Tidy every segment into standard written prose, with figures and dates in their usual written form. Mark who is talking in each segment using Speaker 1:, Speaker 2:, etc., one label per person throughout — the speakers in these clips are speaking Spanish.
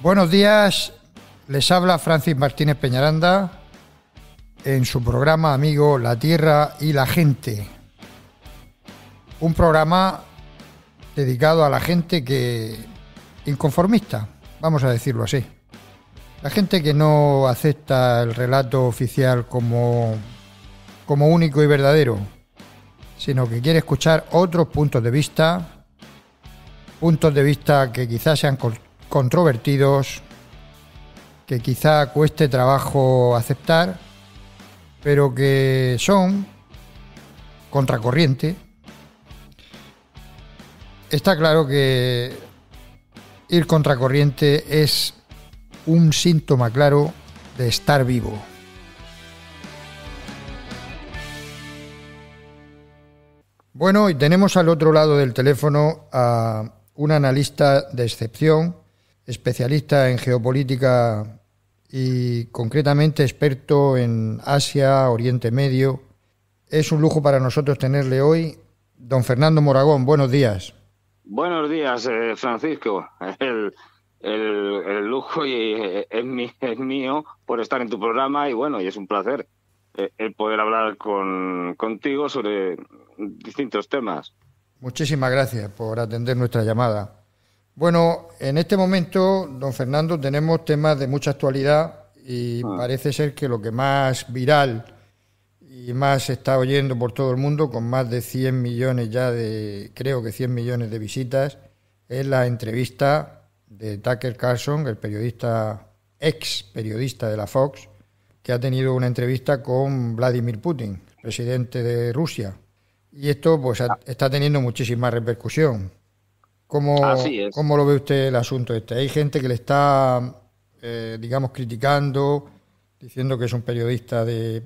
Speaker 1: Buenos días, les habla Francis Martínez Peñaranda en su programa amigo La Tierra y la Gente. Un programa dedicado a la gente que inconformista, vamos a decirlo así. La gente que no acepta el relato oficial como único y verdadero, sino que quiere escuchar otros puntos de vista que quizás sean controvertidos, que quizá cueste trabajo aceptar, pero que son contracorriente. Está claro que ir contracorriente es un síntoma claro de estar vivo. Bueno, y tenemos al otro lado del teléfono a un analista de excepción, especialista en geopolítica y concretamente experto en Asia, Oriente Medio. Es un lujo para nosotros tenerle hoy. Don Fernando Moragón, buenos días.
Speaker 2: Buenos días, Francisco. El lujo es mío por estar en tu programa y bueno, y es un placer el poder hablar contigo sobre distintos temas.
Speaker 1: Muchísimas gracias por atender nuestra llamada. Bueno, en este momento, don Fernando, tenemos temas de mucha actualidad y parece ser que lo que más viral y más se está oyendo por todo el mundo, con más de 100 millones ya creo que 100 millones de visitas, es la entrevista de Tucker Carlson, el ex periodista de la Fox, que ha tenido una entrevista con Vladimir Putin, presidente de Rusia. Y esto pues está teniendo muchísima repercusión. ¿Cómo lo ve usted el asunto este? Hay gente que le está, criticando, diciendo que es un periodista de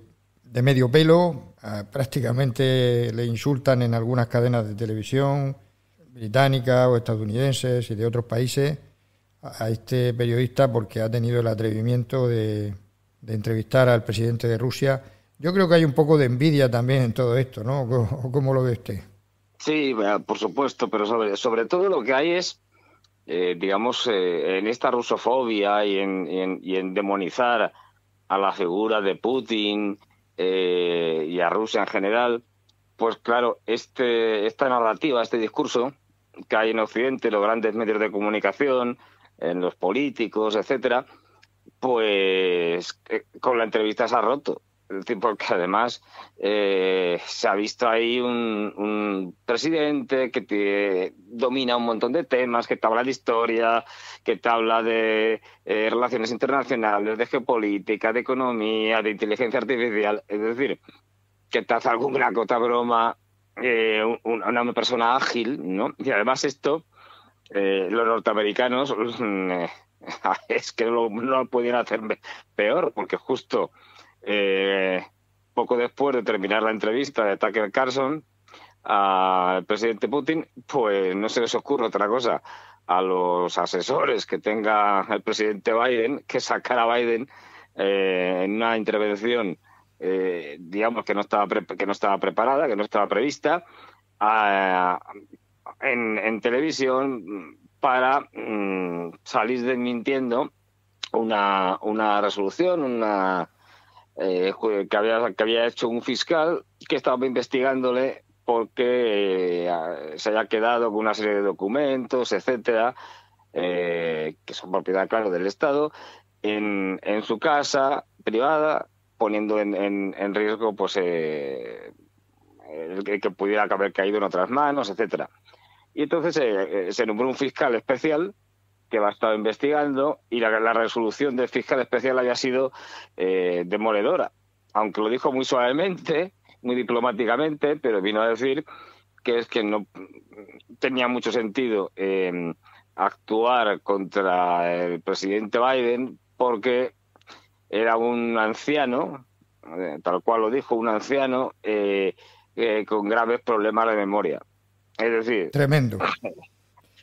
Speaker 1: medio pelo. Prácticamente le insultan en algunas cadenas de televisión británicas o estadounidenses y de otros países a este periodista porque ha tenido el atrevimiento de entrevistar al presidente de Rusia. Yo creo que hay un poco de envidia también en todo esto, ¿no? ¿Cómo lo ve usted?
Speaker 2: Sí, por supuesto, pero sobre todo lo que hay es, en esta rusofobia y en demonizar a la figura de Putin y a Rusia en general, pues claro, esta narrativa, este discurso que hay en Occidente, en los grandes medios de comunicación, en los políticos, etcétera, pues con la entrevista se ha roto. Es decir, porque además se ha visto ahí un presidente que domina un montón de temas, que te habla de historia, que te habla de relaciones internacionales, de geopolítica, de economía, de inteligencia artificial. Es decir, que te hace alguna cota broma, una persona ágil, ¿no? Y además esto, los norteamericanos es que no lo podían hacer peor, porque justo poco después de terminar la entrevista de Tucker Carlson al presidente Putin, pues no se les ocurre otra cosa a los asesores que tenga el presidente Biden que sacar a Biden en una intervención que no estaba preparada, que no estaba prevista en televisión para salir desmintiendo una resolución, que había hecho un fiscal que estaba investigándole porque se haya quedado con una serie de documentos, etcétera, que son propiedad, claro, del Estado, en su casa privada, poniendo en riesgo pues el que pudiera haber caído en otras manos, etcétera. Y entonces se nombró un fiscal especial que va a estar investigando y la resolución del fiscal especial había sido demoledora, aunque lo dijo muy suavemente, muy diplomáticamente, pero vino a decir que es que no tenía mucho sentido actuar contra el presidente Biden porque era un anciano, tal cual lo dijo, un anciano con graves problemas de memoria. Es decir...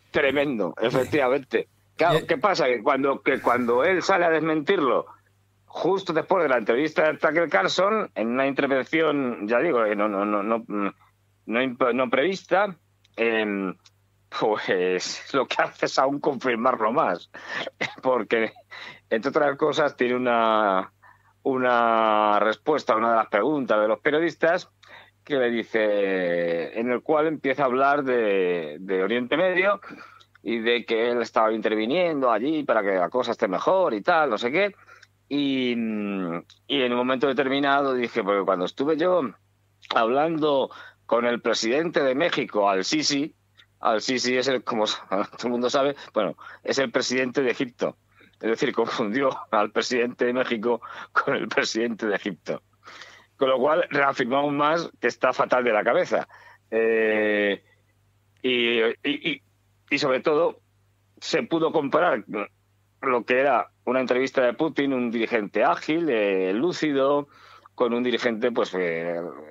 Speaker 1: Tremendo,
Speaker 2: efectivamente. Claro, ¿qué pasa? Que cuando él sale a desmentirlo, justo después de la entrevista de Tucker Carlson, en una intervención, ya digo, no prevista, Pues lo que hace es aún confirmarlo más, porque, entre otras cosas, tiene una respuesta a una de las preguntas de los periodistas que le dice, en el cual empieza a hablar de Oriente Medio y de que él estaba interviniendo allí para que la cosa esté mejor y tal, no sé qué. Y en un momento determinado dije, porque cuando estuve yo hablando con el presidente de México, Al-Sisi es como todo el mundo sabe, bueno, es el presidente de Egipto. Es decir, confundió al presidente de México con el presidente de Egipto. Con lo cual reafirmamos más que está fatal de la cabeza. Y sobre todo se pudo comparar lo que era una entrevista de Putin, un dirigente ágil, lúcido, con un dirigente pues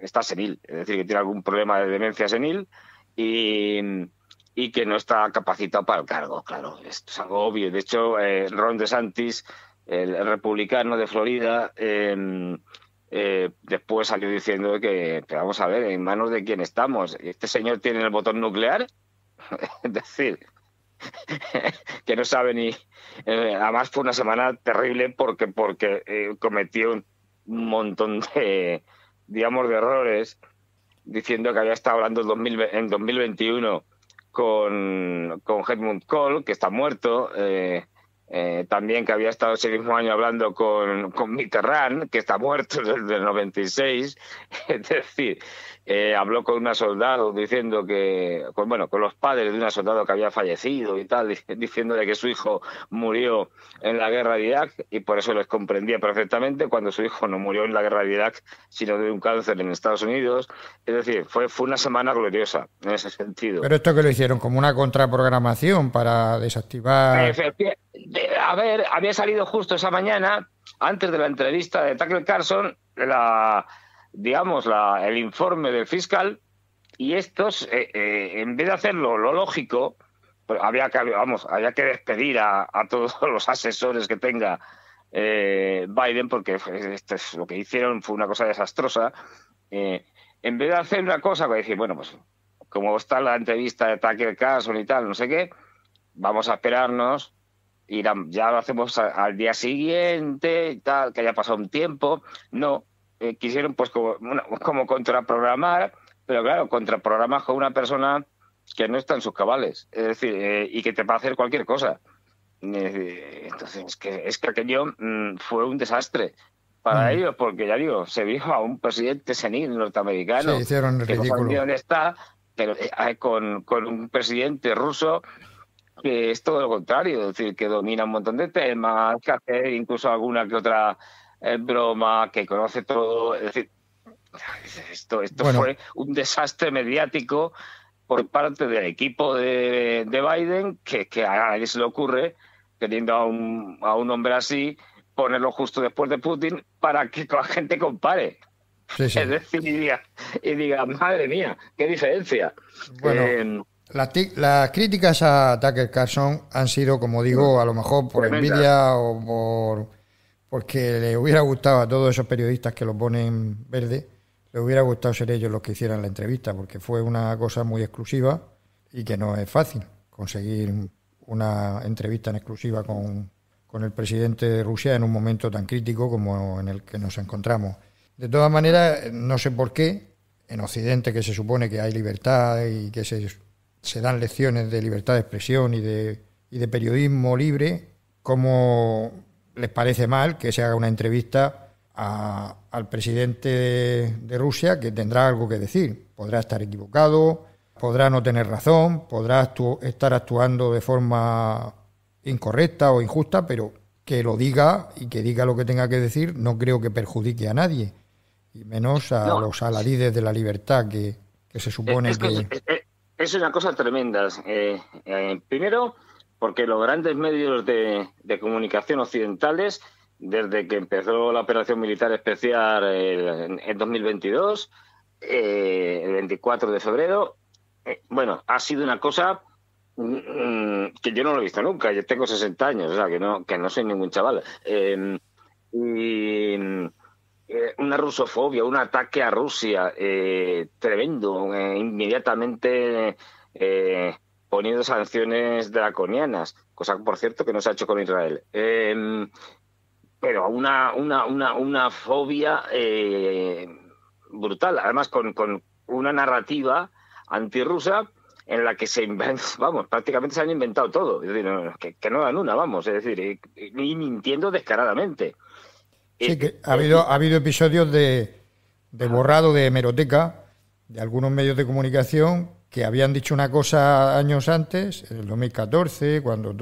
Speaker 2: está senil, es decir, que tiene algún problema de demencia senil y que no está capacitado para el cargo. Claro, esto es algo obvio. De hecho, Ron DeSantis, el republicano de Florida, después salió diciendo que vamos a ver, en manos de quién estamos. ¿Este señor tiene el botón nuclear? Es decir, que no sabe ni... además fue una semana terrible porque cometió un montón de errores, diciendo que había estado hablando en 2021 con Helmut Kohl, que está muerto, también que había estado ese mismo año hablando con Mitterrand, que está muerto desde el 96, es decir, habló con una soldado diciendo con los padres de una soldado que había fallecido y tal, diciéndole que su hijo murió en la guerra de Irak y por eso les comprendía perfectamente cuando su hijo no murió en la guerra de Irak, sino de un cáncer en Estados Unidos. Es decir, fue una semana gloriosa en ese sentido.
Speaker 1: Pero esto que lo hicieron como una contraprogramación para desactivar...
Speaker 2: A ver, había salido justo esa mañana, antes de la entrevista de Tucker Carlson, el informe del fiscal, y estos, en vez de hacerlo lo lógico, pues había que despedir a todos los asesores que tenga Biden, porque esto es lo que hicieron, fue una cosa desastrosa. En vez de hacer una cosa, pues decir, bueno, pues como está la entrevista de Tucker Carlson y tal, no sé qué, vamos a esperarnos, ya lo hacemos al día siguiente y tal, que haya pasado un tiempo. No, quisieron pues como contraprogramar, pero claro, contraprogramas con una persona que no está en sus cabales, es decir, y que te va a hacer cualquier cosa. Entonces, es que aquello fue un desastre para ellos, porque ya digo, se vio a un presidente senil norteamericano,
Speaker 1: sí, hicieron el
Speaker 2: que
Speaker 1: ridículo.
Speaker 2: no sabe dónde está, pero con un presidente ruso que es todo lo contrario, es decir, que domina un montón de temas, que hace incluso alguna que otra broma, que conoce todo. Es decir, esto fue un desastre mediático por parte del equipo de Biden, que a nadie se le ocurre, teniendo a un hombre así, ponerlo justo después de Putin para que la gente compare.
Speaker 1: Sí, sí.
Speaker 2: Es decir, y diga, madre mía, qué diferencia.
Speaker 1: Bueno, las críticas a Tucker Carlson han sido, como digo, a lo mejor por envidia o porque le hubiera gustado a todos esos periodistas que lo ponen verde, le hubiera gustado ser ellos los que hicieran la entrevista, porque fue una cosa muy exclusiva y que no es fácil conseguir una entrevista en exclusiva con el presidente de Rusia en un momento tan crítico como en el que nos encontramos. De todas maneras, no sé por qué, en Occidente, que se supone que hay libertad y que se dan lecciones de libertad de expresión y de periodismo libre, ¿cómo les parece mal que se haga una entrevista al presidente de Rusia, que tendrá algo que decir? Podrá estar equivocado, podrá no tener razón, podrá estar actuando de forma incorrecta o injusta, pero que lo diga y que diga lo que tenga que decir no creo que perjudique a nadie, y menos a los alarides de la libertad que se supone
Speaker 2: Es una cosa tremenda. Primero, porque los grandes medios de comunicación occidentales, desde que empezó la operación militar especial en 2022, el 24 de febrero, ha sido una cosa que yo no lo he visto nunca. Yo tengo 60 años, o sea, que no soy ningún chaval. Una rusofobia, un ataque a Rusia tremendo, inmediatamente poniendo sanciones draconianas, cosa, por cierto, que no se ha hecho con Israel. Pero una fobia brutal, además con una narrativa antirrusa en la que prácticamente se han inventado todo, es decir, que no dan una, es decir, y mintiendo descaradamente.
Speaker 1: Sí, que ha habido episodios de borrado de hemeroteca de algunos medios de comunicación que habían dicho una cosa años antes, en el 2014, cuando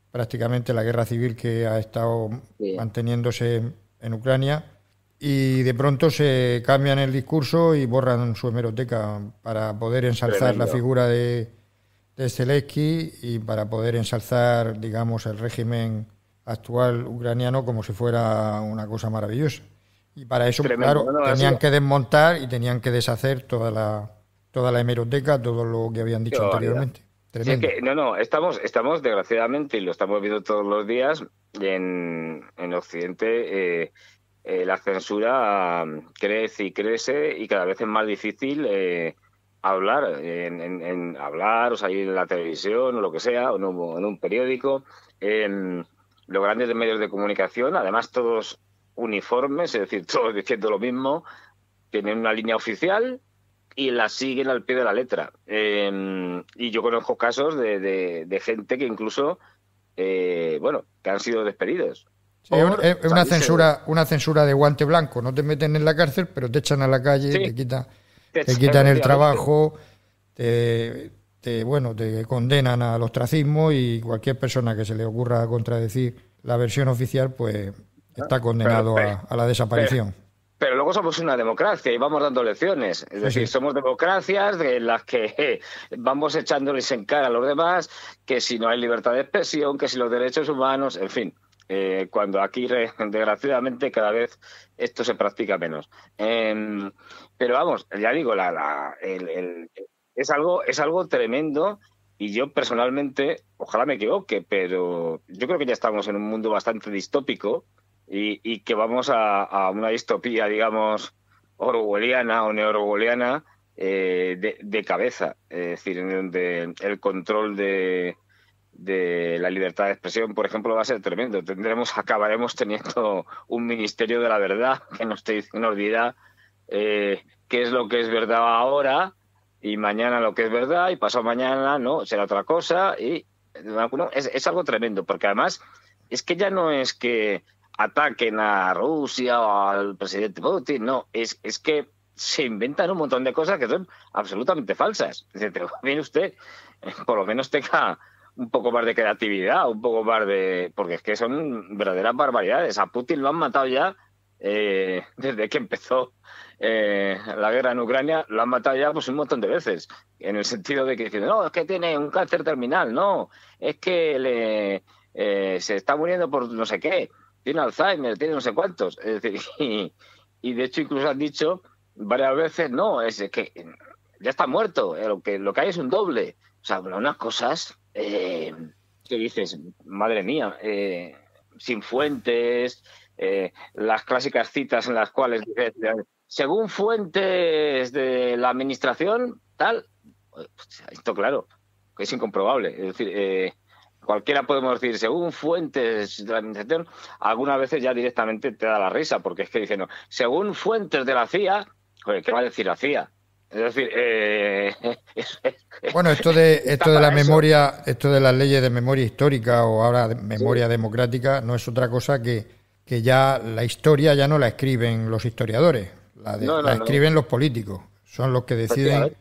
Speaker 1: prácticamente la guerra civil que ha estado manteniéndose en Ucrania, y de pronto se cambian el discurso y borran su hemeroteca para poder ensalzar la figura de Zelensky y para poder ensalzar, digamos, el régimen actual ucraniano como si fuera una cosa maravillosa. Y para eso, claro, tenían que desmontar y tenían que deshacer toda la hemeroteca, todo lo que habían dicho anteriormente.
Speaker 2: Tremendo. Sí, estamos desgraciadamente, y lo estamos viendo todos los días, en Occidente, la censura crece y crece y cada vez es más difícil hablar, hablar o salir en la televisión o lo que sea, o en un periódico. Los grandes medios de comunicación, además todos uniformes, es decir, todos diciendo lo mismo, tienen una línea oficial y la siguen al pie de la letra. Y yo conozco casos de gente que incluso, que han sido despedidos.
Speaker 1: Sí, es una censura de guante blanco. No te meten en la cárcel, pero te echan a la calle, sí, te quitan el trabajo, te condenan al ostracismo, y cualquier persona que se le ocurra contradecir la versión oficial, pues está condenado a la desaparición.
Speaker 2: Pero luego somos una democracia y vamos dando lecciones. Es decir, somos democracias en las que vamos echándoles en cara a los demás que si no hay libertad de expresión, que si los derechos humanos, en fin. Cuando aquí, desgraciadamente, cada vez esto se practica menos. Pero ya digo, es algo tremendo, y yo personalmente, ojalá me equivoque, pero yo creo que ya estamos en un mundo bastante distópico y que vamos a una distopía, digamos, orwelliana o neorwelliana de cabeza. Es decir, en donde el control de la libertad de expresión, por ejemplo, va a ser tremendo. Acabaremos teniendo un ministerio de la verdad que nos dirá qué es lo que es verdad ahora, y mañana lo que es verdad, y pasado mañana no, será otra cosa. Y es algo tremendo, porque además es que ya no es que ataquen a Rusia o al presidente Putin, no, es que se inventan un montón de cosas que son absolutamente falsas. Dice, pero viene usted, por lo menos tenga un poco más de creatividad, un poco más de... Porque es que son verdaderas barbaridades. A Putin lo han matado ya desde que empezó la guerra en Ucrania, lo han matado ya pues un montón de veces, en el sentido de que dicen, no, es que tiene un cáncer terminal, no, es que se está muriendo por no sé qué, tiene Alzheimer, tiene no sé cuántos. Es decir, y de hecho incluso han dicho varias veces, no, es que ya está muerto, lo que hay es un doble. O sea, unas cosas que dices, madre mía, sin fuentes, las clásicas citas en las cuales dices, según fuentes de la administración, tal, esto claro, que es incomprobable. Es decir, cualquiera podemos decir, según fuentes de la administración, algunas veces ya directamente te da la risa, porque es que dicen, no, según fuentes de la CIA, ¿qué va a decir la CIA? Es decir,
Speaker 1: bueno, esto de la memoria, esto de las leyes de memoria histórica o ahora de memoria democrática, no es otra cosa que ya la historia ya no la escriben los historiadores, la escriben los políticos. Son los que deciden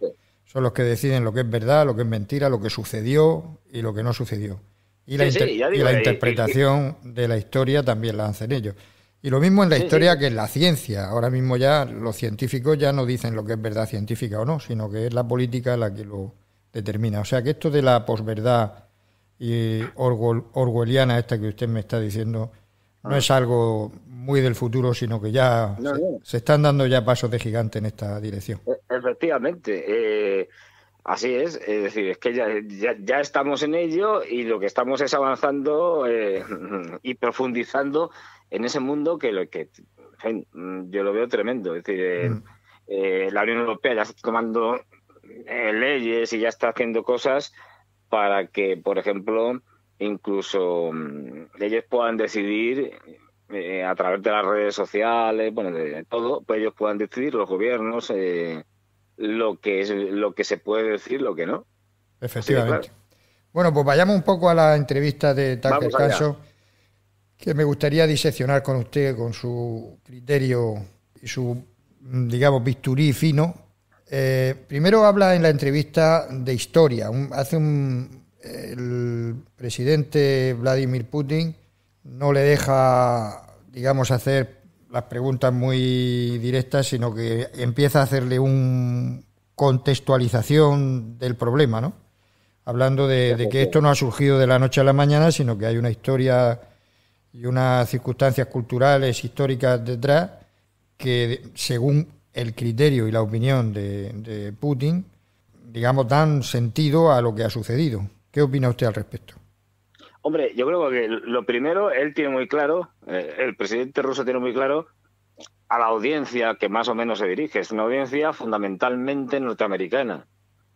Speaker 1: lo que es verdad, lo que es mentira, lo que sucedió y lo que no sucedió. Y la interpretación de la historia también la hacen ellos. Y lo mismo en la historia que en la ciencia. Ahora mismo ya los científicos ya no dicen lo que es verdad científica o no, sino que es la política la que lo determina. O sea que esto de la posverdad y orwelliana esta que usted me está diciendo no es algo muy del futuro, sino que ya se están dando ya pasos de gigante en esta dirección.
Speaker 2: Efectivamente. Así es decir, es que ya estamos en ello, y lo que estamos es avanzando y profundizando en ese mundo que yo lo veo tremendo. Es decir, la Unión Europea ya está tomando leyes y ya está haciendo cosas para que, por ejemplo, incluso ellos puedan decidir a través de las redes sociales, bueno, de todo, pues ellos puedan decidir, los gobiernos, lo que se puede decir, lo que no.
Speaker 1: Efectivamente. Sí, claro. Bueno, pues vayamos un poco a la entrevista de Tucker Carlson, que me gustaría diseccionar con usted, con su criterio y su, digamos, bisturí fino. Primero habla en la entrevista de historia. El presidente Vladimir Putin no le deja, digamos, hacer las preguntas muy directas, sino que empieza a hacerle una contextualización del problema, ¿no? Hablando de que esto no ha surgido de la noche a la mañana, sino que hay una historia y unas circunstancias culturales, históricas detrás, que según el criterio y la opinión de Putin, digamos, dan sentido a lo que ha sucedido. ¿Qué opina usted al respecto?
Speaker 2: Hombre, yo creo que lo primero, él tiene muy claro, el presidente ruso tiene muy claro a la audiencia que más o menos se dirige. Es una audiencia fundamentalmente norteamericana,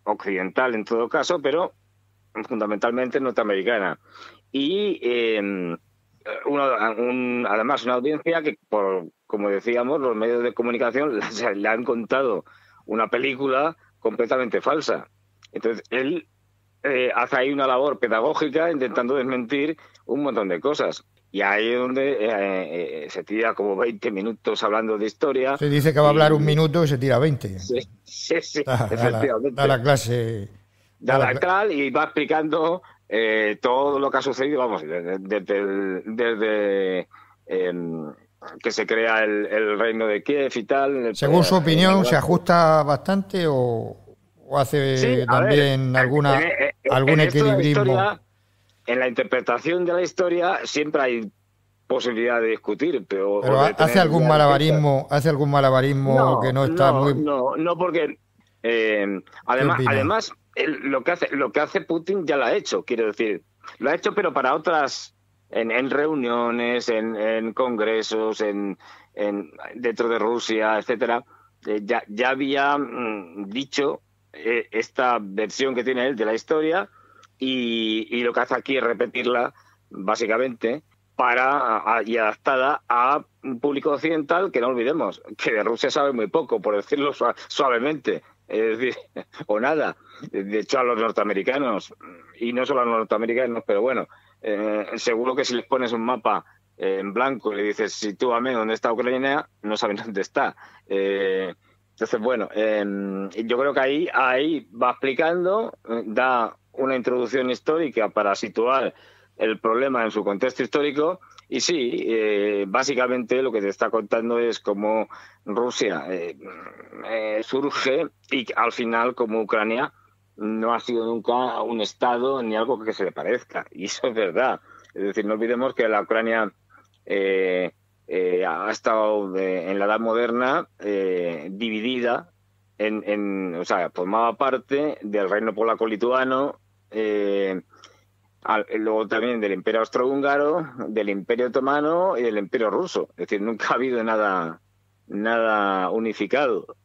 Speaker 2: occidental en todo caso, pero fundamentalmente norteamericana. Y además una audiencia que, como decíamos, los medios de comunicación le han contado una película completamente falsa. Entonces, él hace ahí una labor pedagógica intentando desmentir un montón de cosas. Y ahí es donde se tira como 20 minutos hablando de historia.
Speaker 1: Se dice que va a hablar un minuto y se tira 20.
Speaker 2: Sí, efectivamente.
Speaker 1: Da la clase.
Speaker 2: Da la clase y va explicando todo lo que ha sucedido, vamos, desde que se crea el reino de Kiev y tal.
Speaker 1: Según su opinión, ¿se ajusta bastante o hace también algún equilibrismo?
Speaker 2: En la interpretación de la historia siempre hay posibilidad de discutir, pero
Speaker 1: hace algún malabarismo, que no está muy...
Speaker 2: No, porque además lo que hace Putin ya lo ha hecho, quiero decir, lo ha hecho, pero para otras, en reuniones, en congresos, dentro de Rusia, etcétera, ya había dicho esta versión que tiene él de la historia, y lo que hace aquí es repetirla, básicamente, y adaptada a un público occidental que no olvidemos, que de Rusia sabe muy poco, por decirlo suavemente, es decir, o nada. De hecho, a los norteamericanos, y no solo a los norteamericanos, pero bueno, seguro que si les pones un mapa en blanco y le dices, sitúame dónde está Ucrania, no saben dónde está. Entonces, bueno, yo creo que ahí va explicando, da una introducción histórica para situar el problema en su contexto histórico, y sí, básicamente lo que te está contando es cómo Rusia surge y al final como Ucrania no ha sido nunca un Estado ni algo que se le parezca, y eso es verdad. Es decir, no olvidemos que la Ucrania ha estado en la Edad Moderna dividida o sea, formaba parte del reino polaco-lituano, luego también del Imperio Austrohúngaro, del Imperio Otomano y del Imperio Ruso. Es decir, nunca ha habido nada unificado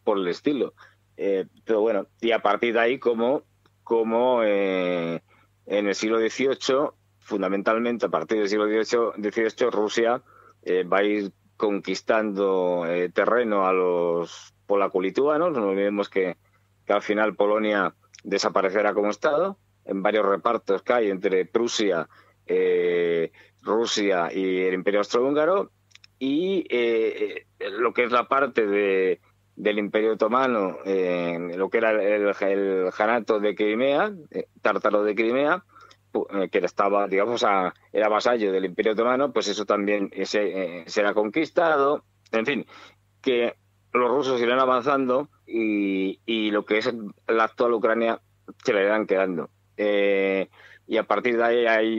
Speaker 2: por el estilo. Pero bueno, y a partir de ahí, como en el siglo XVIII, fundamentalmente a partir del siglo XVIII, Rusia va a ir conquistando terreno a los polaco-lituanos. No olvidemos que al final Polonia desaparecerá como Estado en varios repartos que hay entre Prusia, Rusia y el Imperio Austrohúngaro, y lo que es la parte del Imperio Otomano, lo que era el Janato de Crimea, Tártaro de Crimea, que estaba, digamos, era vasallo del Imperio Otomano, pues eso también será conquistado. En fin, que los rusos irán avanzando y lo que es la actual Ucrania se le irán quedando. Y a partir de ahí hay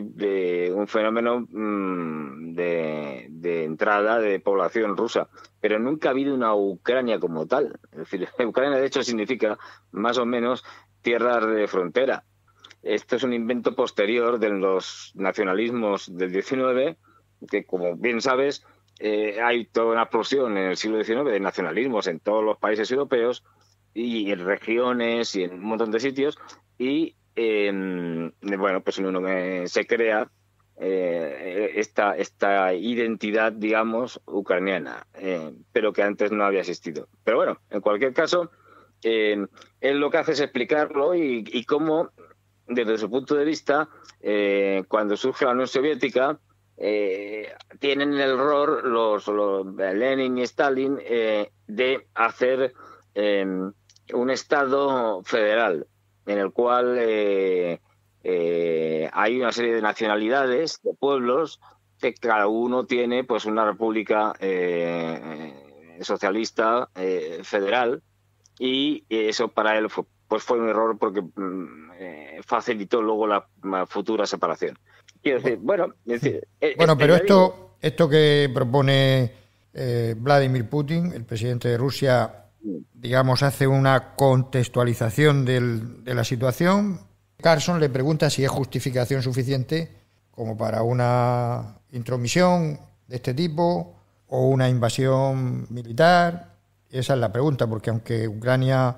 Speaker 2: un fenómeno de entrada de población rusa, pero nunca ha habido una Ucrania como tal. Es decir, Ucrania de hecho significa más o menos tierras de frontera. Esto es un invento posterior de los nacionalismos del XIX, que como bien sabes hay toda una explosión en el siglo XIX de nacionalismos en todos los países europeos, y en regiones y en un montón de sitios, y bueno, pues uno se crea esta identidad, digamos, ucraniana, pero que antes no había existido. Pero bueno, en cualquier caso, él lo que hace es explicarlo y cómo, desde su punto de vista, cuando surge la Unión Soviética, tienen el error los Lenin y Stalin de hacer un Estado federal en el cual hay una serie de nacionalidades, de pueblos, que cada uno tiene pues una república socialista federal, y eso para él fue un error porque facilitó luego la futura separación. Quiero decir, bueno,
Speaker 1: bueno, pero esto que propone Vladimir Putin, el presidente de Rusia, digamos, hace una contextualización de la situación. Carson le pregunta si es justificación suficiente como para una intromisión de este tipo o una invasión militar. Esa es la pregunta, porque aunque Ucrania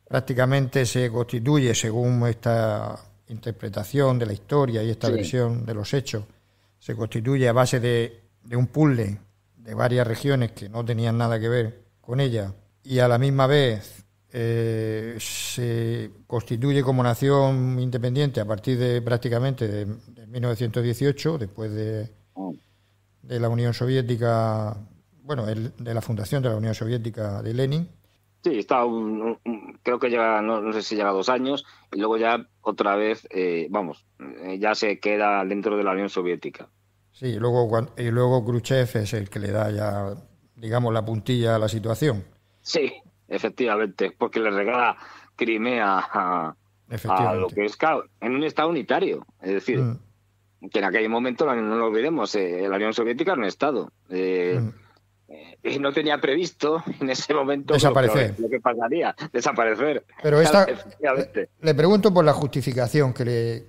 Speaker 1: prácticamente se constituye, según esta interpretación de la historia y esta versión de los hechos, se constituye a base de un puzzle de varias regiones que no tenían nada que ver con ella, y a la misma vez se constituye como nación independiente a partir de prácticamente de 1918, después de la Unión Soviética, bueno, de la fundación de la Unión Soviética de Lenin.
Speaker 2: Sí, está creo que llega, no sé si llega 2 años, y luego ya otra vez, ya se queda dentro de la Unión Soviética.
Speaker 1: Sí, y luego Khrushchev es el que le da ya, digamos, la puntilla a la situación.
Speaker 2: Sí, efectivamente, porque le regala Crimea a lo que es, claro, en un Estado unitario. Es decir, que en aquel momento, no lo olvidemos, la Unión Soviética era un Estado. No tenía previsto en ese momento
Speaker 1: desaparecer.
Speaker 2: Lo que pasaría, desaparecer.
Speaker 1: Pero le pregunto por la justificación que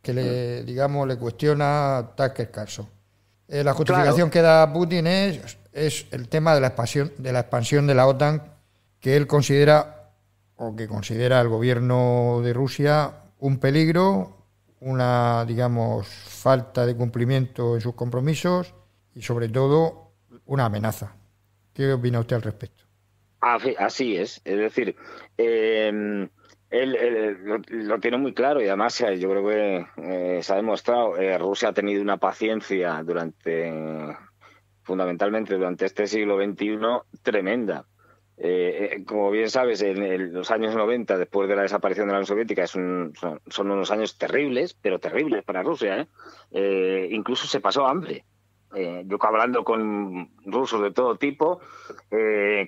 Speaker 1: le cuestiona Tucker Carlson. La justificación que da Putin es el tema de la expansión de la OTAN, que él considera, o que considera el gobierno de Rusia, un peligro, una, digamos, falta de cumplimiento en sus compromisos y, sobre todo, una amenaza. ¿Qué opina usted al respecto?
Speaker 2: Así es decir, él lo tiene muy claro, y además yo creo que se ha demostrado. Rusia ha tenido una paciencia fundamentalmente durante este siglo XXI tremenda. Como bien sabes, en los años 90, después de la desaparición de la Unión Soviética, son unos años terribles, pero terribles para Rusia. Incluso se pasó hambre. Yo hablando con rusos de todo tipo,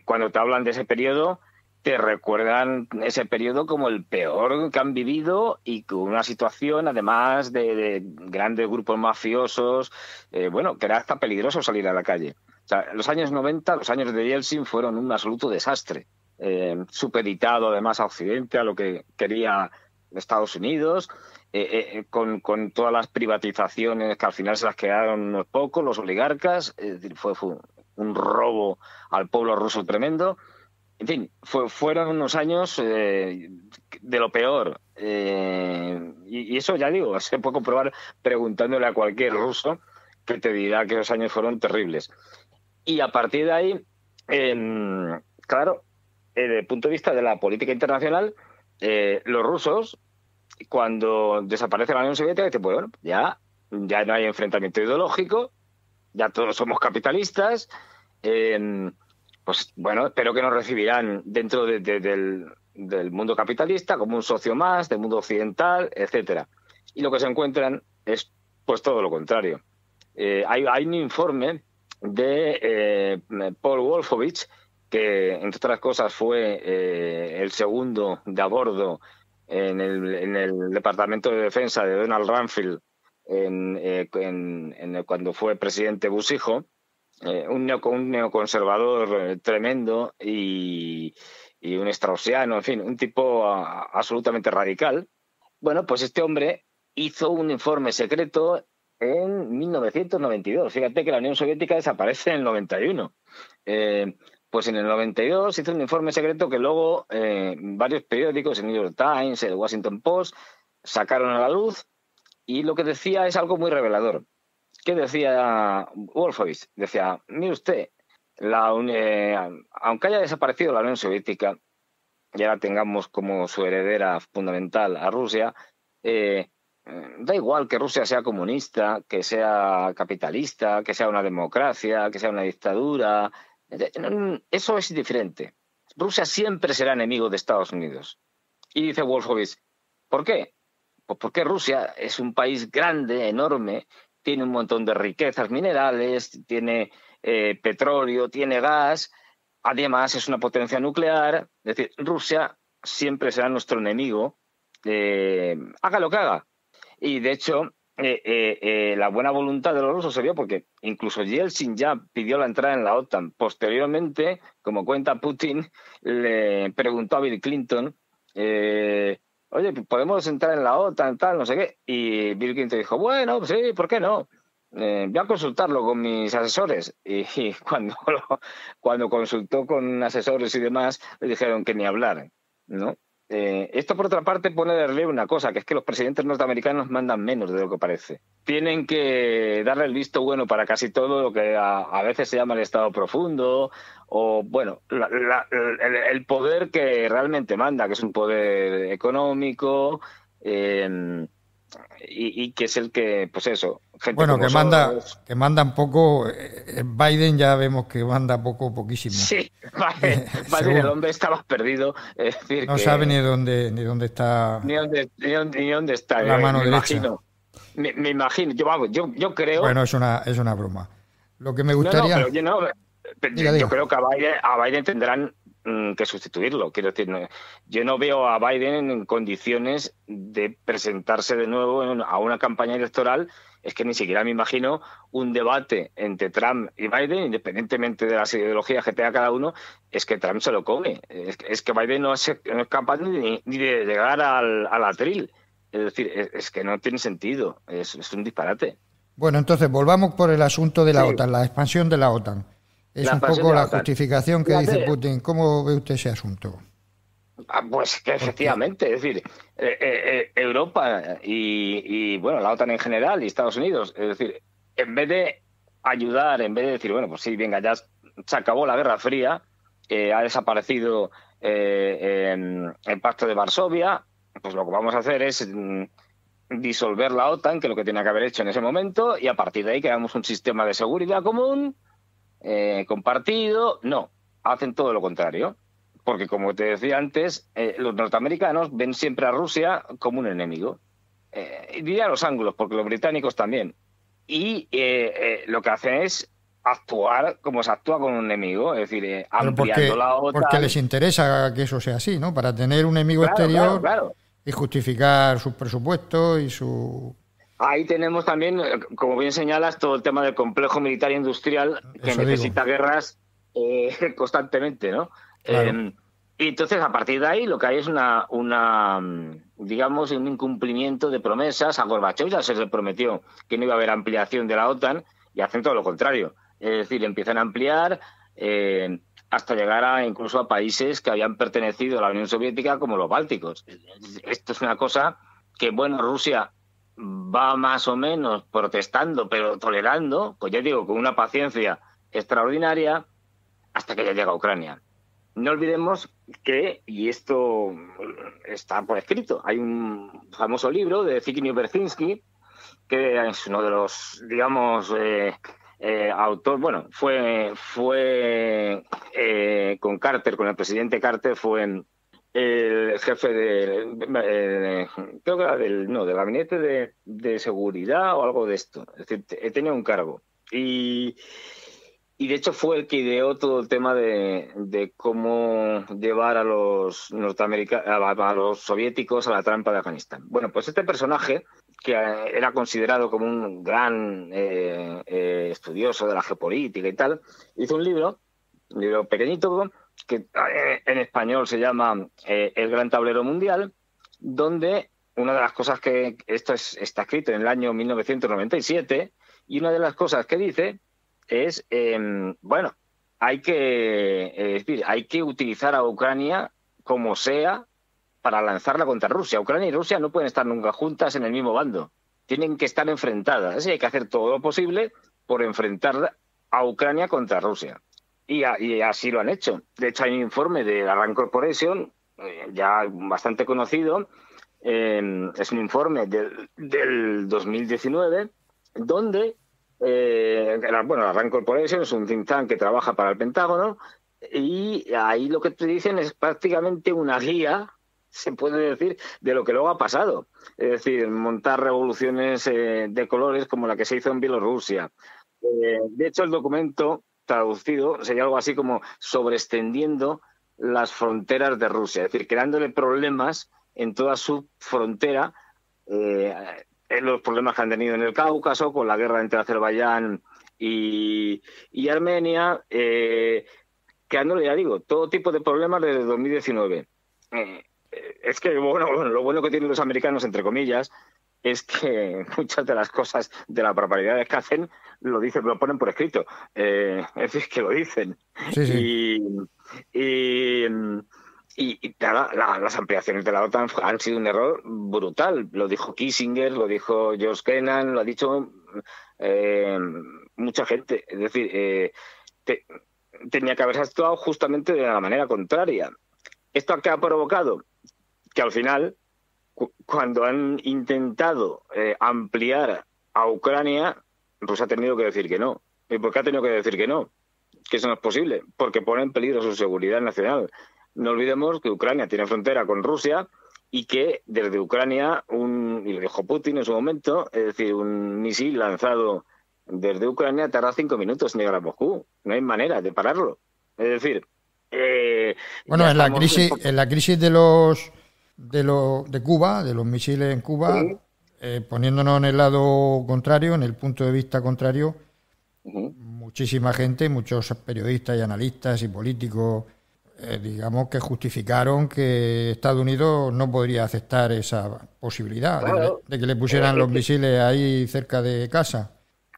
Speaker 2: cuando te hablan de ese periodo, te recuerdan ese periodo como el peor que han vivido, y con una situación, además de grandes grupos mafiosos, que era hasta peligroso salir a la calle. O sea, los años 90, los años de Yeltsin, fueron un absoluto desastre, supeditado además a Occidente, a lo que quería Estados Unidos, con todas las privatizaciones que al final se las quedaron unos pocos, los oligarcas. Es decir, fue un robo al pueblo ruso tremendo. En fin, fueron unos años de lo peor. Y eso, ya digo, se puede comprobar preguntándole a cualquier ruso, que te dirá que esos años fueron terribles. Y a partir de ahí, claro, desde el punto de vista de la política internacional, los rusos, cuando desaparece la Unión Soviética, dicen, bueno, ya no hay enfrentamiento ideológico, ya todos somos capitalistas, pues bueno, espero que nos recibirán dentro del mundo capitalista como un socio más, del mundo occidental, etcétera. Y lo que se encuentran es pues todo lo contrario. Hay un informe de Paul Wolfowitz, que entre otras cosas fue el segundo de a bordo en el Departamento de Defensa de Donald Rumsfeld cuando fue presidente Bush hijo, un neoconservador tremendo y un straussiano, en fin, un tipo absolutamente radical. Bueno, pues este hombre hizo un informe secreto en 1992. Fíjate que la Unión Soviética desaparece en el 91. Pues en el 92 hizo un informe secreto que luego varios periódicos, el New York Times, el Washington Post, sacaron a la luz, y lo que decía es algo muy revelador. ¿Qué decía Wolfowitz? Decía, mire usted, aunque haya desaparecido la Unión Soviética y ahora tengamos como su heredera fundamental a Rusia, da igual que Rusia sea comunista, que sea capitalista, que sea una democracia, que sea una dictadura. Eso es diferente. Rusia siempre será enemigo de Estados Unidos. Y dice Wolfowitz, ¿por qué? Pues porque Rusia es un país grande, enorme, tiene un montón de riquezas minerales, tiene petróleo, tiene gas, además es una potencia nuclear. Es decir, Rusia siempre será nuestro enemigo, haga lo que haga. Y de hecho, la buena voluntad de los rusos se vio porque incluso Yeltsin ya pidió la entrada en la OTAN. Posteriormente, como cuenta Putin, le preguntó a Bill Clinton, oye, ¿podemos entrar en la OTAN, tal, no sé qué? Y Bill Clinton dijo, bueno, pues sí, ¿por qué no? Voy a consultarlo con mis asesores. Y cuando consultó con asesores y demás, le dijeron que ni hablar, ¿no? Esto, por otra parte, pone de relieve una cosa, que es que los presidentes norteamericanos mandan menos de lo que parece. Tienen que darle el visto bueno para casi todo lo que a veces se llama el Estado profundo, o, bueno, el poder que realmente manda, que es un poder económico, y que es el que, pues eso, gente
Speaker 1: bueno,
Speaker 2: como
Speaker 1: que manda un poco. Biden ya vemos que manda poquísimo.
Speaker 2: Sí, Biden, el hombre estaba perdido. Es decir,
Speaker 1: no sabe ni dónde está.
Speaker 2: Ni dónde está.
Speaker 1: La mano derecha.
Speaker 2: Me imagino. Yo creo.
Speaker 1: Bueno, es una broma. Lo que me gustaría.
Speaker 2: Yo creo que a Biden tendrán que sustituirlo. Quiero decir, yo no veo a Biden en condiciones de presentarse de nuevo a una campaña electoral. Es que ni siquiera me imagino un debate entre Trump y Biden, independientemente de las ideologías que tenga cada uno. Es que Trump se lo come. Es que Biden no es capaz ni de llegar al atril. Es decir, es que no tiene sentido. Es un disparate.
Speaker 1: Bueno, entonces volvamos por el asunto de la OTAN, la expansión de la OTAN. Es un poco la justificación que dice Putin. ¿Cómo ve usted ese asunto?
Speaker 2: Pues que efectivamente, es decir, Europa y bueno, la OTAN en general y Estados Unidos, es decir, en vez de ayudar, en vez de decir, bueno, pues sí, venga, ya se acabó la Guerra Fría, ha desaparecido el Pacto de Varsovia, pues lo que vamos a hacer es disolver la OTAN, que es lo que tenía que haber hecho en ese momento, y a partir de ahí creamos un sistema de seguridad común, compartido. No, hacen todo lo contrario. Porque, como te decía antes, los norteamericanos ven siempre a Rusia como un enemigo. Y diría los ángulos, porque los británicos también. Y lo que hacen es actuar como se actúa con un enemigo, es decir, ampliando la OTAN.
Speaker 1: Porque les interesa que eso sea así, ¿no? Para tener un enemigo exterior y justificar sus presupuestos y su...
Speaker 2: Ahí tenemos también, como bien señalas, todo el tema del complejo militar e industrial que necesita guerras constantemente, ¿no?
Speaker 1: Claro.
Speaker 2: Y entonces, a partir de ahí, lo que hay es digamos, un incumplimiento de promesas. A Gorbachev ya se le prometió que no iba a haber ampliación de la OTAN y hacen todo lo contrario. Es decir, empiezan a ampliar hasta llegar incluso a países que habían pertenecido a la Unión Soviética, como los bálticos. Esto es una cosa que, bueno, Rusia va más o menos protestando, pero tolerando, pues ya digo, con una paciencia extraordinaria, hasta que ya llega a Ucrania. No olvidemos que, y esto está por escrito, hay un famoso libro de Zbigniew Brzezinski, que es uno de los, digamos, autor, bueno, fue con Carter, con el presidente Carter, fue el jefe creo que era del gabinete de seguridad o algo de esto. Es decir, tenía un cargo. Y de hecho fue el que ideó todo el tema de cómo llevar a los norteamericanos, a los soviéticos a la trampa de Afganistán. Bueno, pues este personaje, que era considerado como un gran estudioso de la geopolítica y tal, hizo un libro pequeñito, que en español se llama El Gran Tablero Mundial, donde una de las cosas que... está escrito en el año 1997, y una de las cosas que dice es, bueno, hay que utilizar a Ucrania como sea para lanzarla contra Rusia. Ucrania y Rusia no pueden estar nunca juntas en el mismo bando. Tienen que estar enfrentadas. Y hay que hacer todo lo posible por enfrentar a Ucrania contra Rusia. Y así lo han hecho. De hecho, hay un informe de la RAND Corporation, ya bastante conocido, es un informe del 2019, donde, la RAND Corporation es un think tank que trabaja para el Pentágono, y ahí lo que te dicen es prácticamente una guía, se puede decir, de lo que luego ha pasado. Es decir, montar revoluciones de colores como la que se hizo en Bielorrusia. De hecho, el documento traducido sería algo así como sobreextendiendo las fronteras de Rusia, es decir, creándole problemas en toda su frontera, en los problemas que han tenido en el Cáucaso, con la guerra entre Azerbaiyán y Armenia, creándole, ya digo, todo tipo de problemas desde 2019. Es que, bueno, lo bueno que tienen los americanos, entre comillas, es que muchas de las cosas, de las barbaridades que hacen, lo ponen por escrito. Es decir, que lo dicen.
Speaker 1: Sí, sí.
Speaker 2: Y las ampliaciones de la OTAN han sido un error brutal. Lo dijo Kissinger, lo dijo George Kennan, lo ha dicho mucha gente. Es decir, tenía que haberse actuado justamente de la manera contraria. ¿Esto qué ha provocado? Que al final, cuando han intentado ampliar a Ucrania, pues ha tenido que decir que no. ¿Y por qué ha tenido que decir que no? Que eso no es posible, porque pone en peligro su seguridad nacional. No olvidemos que Ucrania tiene frontera con Rusia y que desde Ucrania, y lo dijo Putin en su momento, es decir, un misil lanzado desde Ucrania tarda 5 minutos en llegar a Moscú. No hay manera de pararlo. Es decir,
Speaker 1: bueno, en la crisis de Cuba, de los misiles en Cuba, ¿sí? Poniéndonos en el lado contrario, en el punto de vista contrario, muchísima gente, muchos periodistas y analistas y políticos, digamos que justificaron que Estados Unidos no podría aceptar esa posibilidad, claro, de que le pusieran los misiles ahí cerca de casa.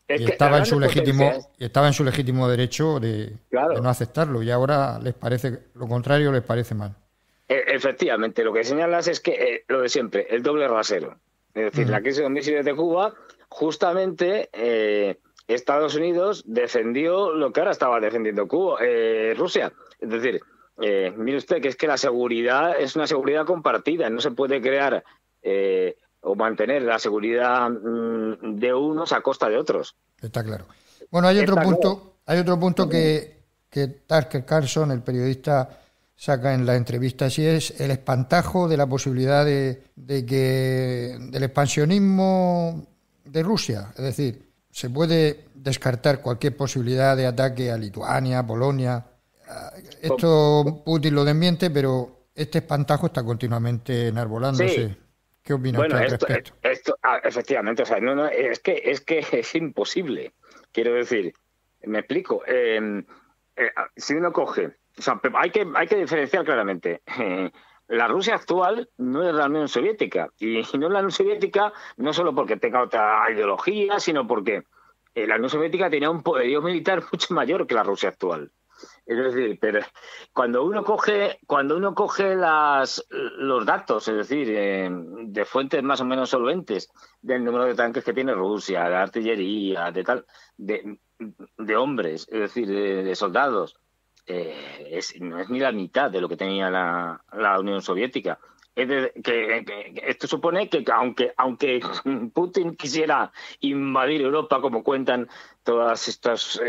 Speaker 1: Y estaba en su legítimo derecho de no aceptarlo, y ahora les parece lo contrario, les parece mal.
Speaker 2: Efectivamente, lo que señalas es que lo de siempre, el doble rasero. Es decir, la crisis de los misiles de Cuba, justamente Estados Unidos defendió lo que ahora estaba defendiendo Rusia. Es decir, mire usted que es que la seguridad es una seguridad compartida, no se puede crear o mantener la seguridad de unos a costa de otros.
Speaker 1: Está claro. Bueno, hay otro punto que Tucker Carlson, el periodista, saca en la entrevista, si es el espantajo de la posibilidad del expansionismo de Rusia. Es decir, se puede descartar cualquier posibilidad de ataque a Lituania, Polonia. Esto Putin lo desmiente, pero este espantajo está continuamente enarbolándose. Sí. ¿Qué opina usted al respecto?
Speaker 2: Efectivamente, o sea, es que es imposible. Quiero decir, me explico. Si uno coge, o sea, hay que diferenciar claramente. La Rusia actual no es la Unión Soviética, y no es la Unión Soviética no solo porque tenga otra ideología, sino porque la Unión Soviética tenía un poderío militar mucho mayor que la Rusia actual. Es decir, pero cuando uno coge los datos, es decir, de fuentes más o menos solventes, del número de tanques que tiene Rusia, de artillería, de hombres, es decir, de soldados, no es ni la mitad de lo que tenía la Unión Soviética. Esto supone que aunque Putin quisiera invadir Europa, como cuentan todas estas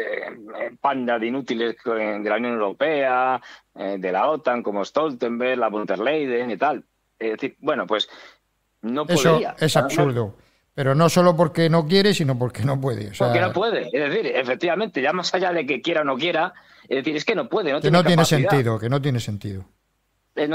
Speaker 2: pandas de inútiles de la Unión Europea, de la OTAN, como Stoltenberg, la von der Leyen y tal. Es decir, bueno, pues no podría.
Speaker 1: Eso es absurdo. Pero no solo porque no quiere, sino porque no puede. O sea,
Speaker 2: porque no puede. Es decir, efectivamente, ya más allá de que quiera o no quiera, es decir, es que no puede.
Speaker 1: Que no tiene sentido. No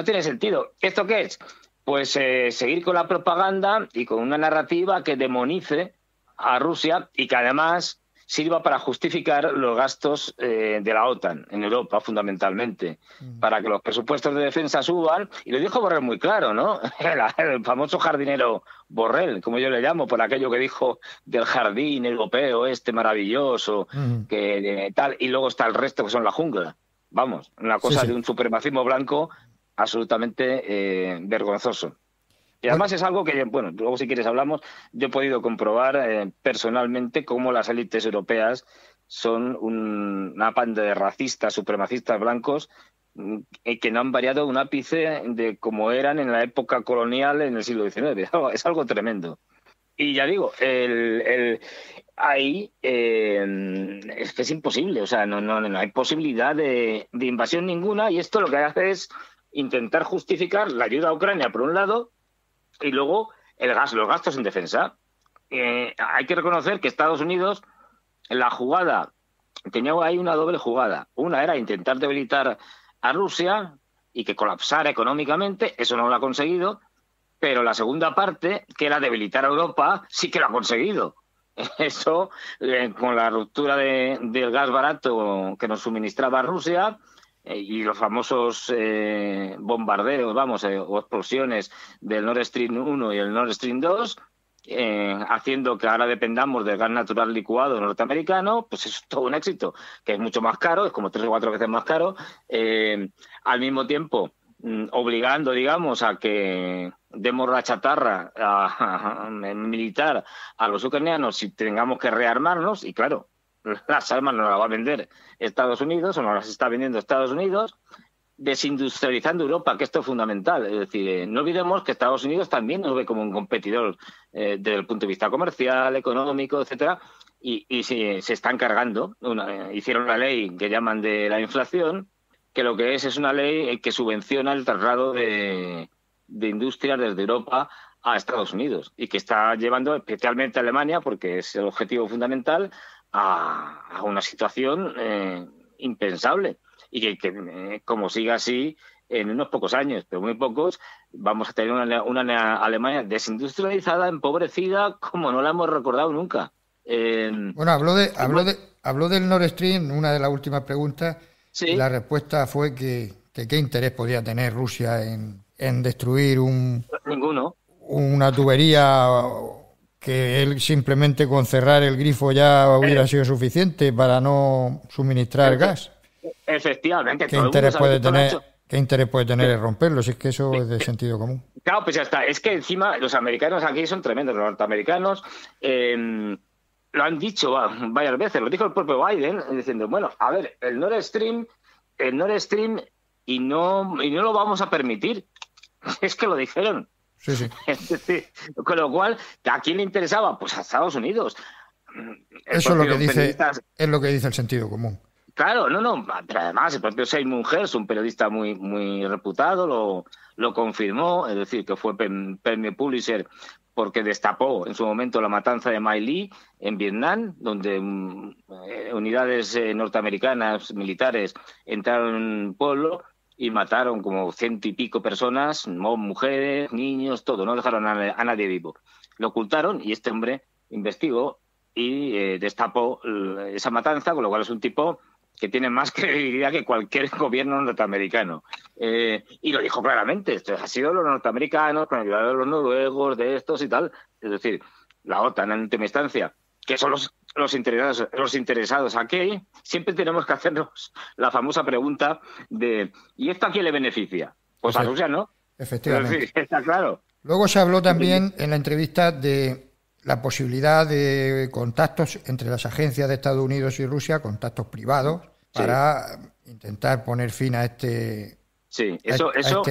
Speaker 1: tiene
Speaker 2: sentido. ¿Esto qué es? Pues seguir con la propaganda y con una narrativa que demonice a Rusia y que además sirva para justificar los gastos de la OTAN en Europa, fundamentalmente, para que los presupuestos de defensa suban. Y lo dijo Borrell muy claro, ¿no? El famoso jardinero Borrell, como yo le llamo, por aquello que dijo del jardín europeo este maravilloso, que tal, y luego está el resto que son la jungla. Vamos, una cosa de un supremacismo blanco absolutamente vergonzoso. Y además es algo que, bueno, luego si quieres hablamos, yo he podido comprobar personalmente cómo las élites europeas son una banda de racistas, supremacistas blancos que no han variado un ápice de cómo eran en la época colonial en el siglo XIX. Es algo tremendo. Y ya digo, ahí es que es imposible, o sea, no hay posibilidad de invasión ninguna, y esto lo que hace es intentar justificar la ayuda a Ucrania por un lado, y luego los gastos en defensa. Hay que reconocer que Estados Unidos, la jugada, tenía ahí una doble jugada. Una era intentar debilitar a Rusia y que colapsara económicamente, eso no lo ha conseguido, pero la segunda parte, que era debilitar a Europa, sí que lo ha conseguido. Eso, con la ruptura del gas barato que nos suministraba Rusia, y los famosos bombardeos, o explosiones del Nord Stream 1 y el Nord Stream 2, haciendo que ahora dependamos del gas natural licuado norteamericano, pues es todo un éxito, que es mucho más caro, es como 3 o 4 veces más caro, al mismo tiempo obligando, digamos, a que demos la chatarra militar a los ucranianos y tengamos que rearmarnos, y claro, las armas no las va a vender Estados Unidos, o no las está vendiendo Estados Unidos, desindustrializando Europa, que esto es fundamental. Es decir, no olvidemos que Estados Unidos también nos ve como un competidor desde el punto de vista comercial, económico, etcétera, y se están cargando. Hicieron la ley que llaman de la inflación, que lo que es una ley que subvenciona el traslado de industrias desde Europa a Estados Unidos, y que está llevando especialmente a Alemania, porque es el objetivo fundamental, a una situación impensable, y que como siga así, en unos pocos años, pero muy pocos, vamos a tener una Alemania desindustrializada, empobrecida, como no la hemos recordado nunca.
Speaker 1: Bueno, habló del Nord Stream, una de las últimas preguntas, sí. Y la respuesta fue que qué interés podía tener Rusia en destruir
Speaker 2: ninguno,
Speaker 1: una tubería, que él simplemente con cerrar el grifo ya hubiera sido suficiente para no suministrar gas.
Speaker 2: Efectivamente.
Speaker 1: ¿Qué interés puede tener el romperlo? Si es que eso es de sentido común.
Speaker 2: Claro, pues ya está. Es que encima los americanos aquí son tremendos. Los norteamericanos lo han dicho varias veces. Lo dijo el propio Biden, diciendo, bueno, a ver, el Nord Stream y no lo vamos a permitir. Es que lo dijeron.
Speaker 1: Sí, sí.
Speaker 2: Es decir, con lo cual, ¿a quién le interesaba? Pues a Estados Unidos.
Speaker 1: Eso es lo que dice el sentido común.
Speaker 2: Claro, pero además el propio Seymour Hersh, un periodista muy, muy reputado, lo confirmó, es decir, que fue premio Pulitzer porque destapó en su momento la matanza de My Lai en Vietnam, donde unidades norteamericanas militares entraron en un pueblo y mataron como 100 y pico personas, mujeres, niños, todo, no dejaron a nadie vivo. Lo ocultaron y este hombre investigó y destapó esa matanza, con lo cual es un tipo que tiene más credibilidad que cualquier gobierno norteamericano. Y lo dijo claramente, esto ha sido los norteamericanos, con ayuda de los noruegos, de estos y tal. Es decir, la OTAN en última instancia, que son los interesados aquí, siempre tenemos que hacernos la famosa pregunta de ¿y esto a quién le beneficia? Pues a Rusia, ¿no?
Speaker 1: Efectivamente.
Speaker 2: Es decir, está claro.
Speaker 1: Luego se habló también en la entrevista de la posibilidad de contactos entre las agencias de Estados Unidos y Rusia, contactos privados, para intentar poner fin a este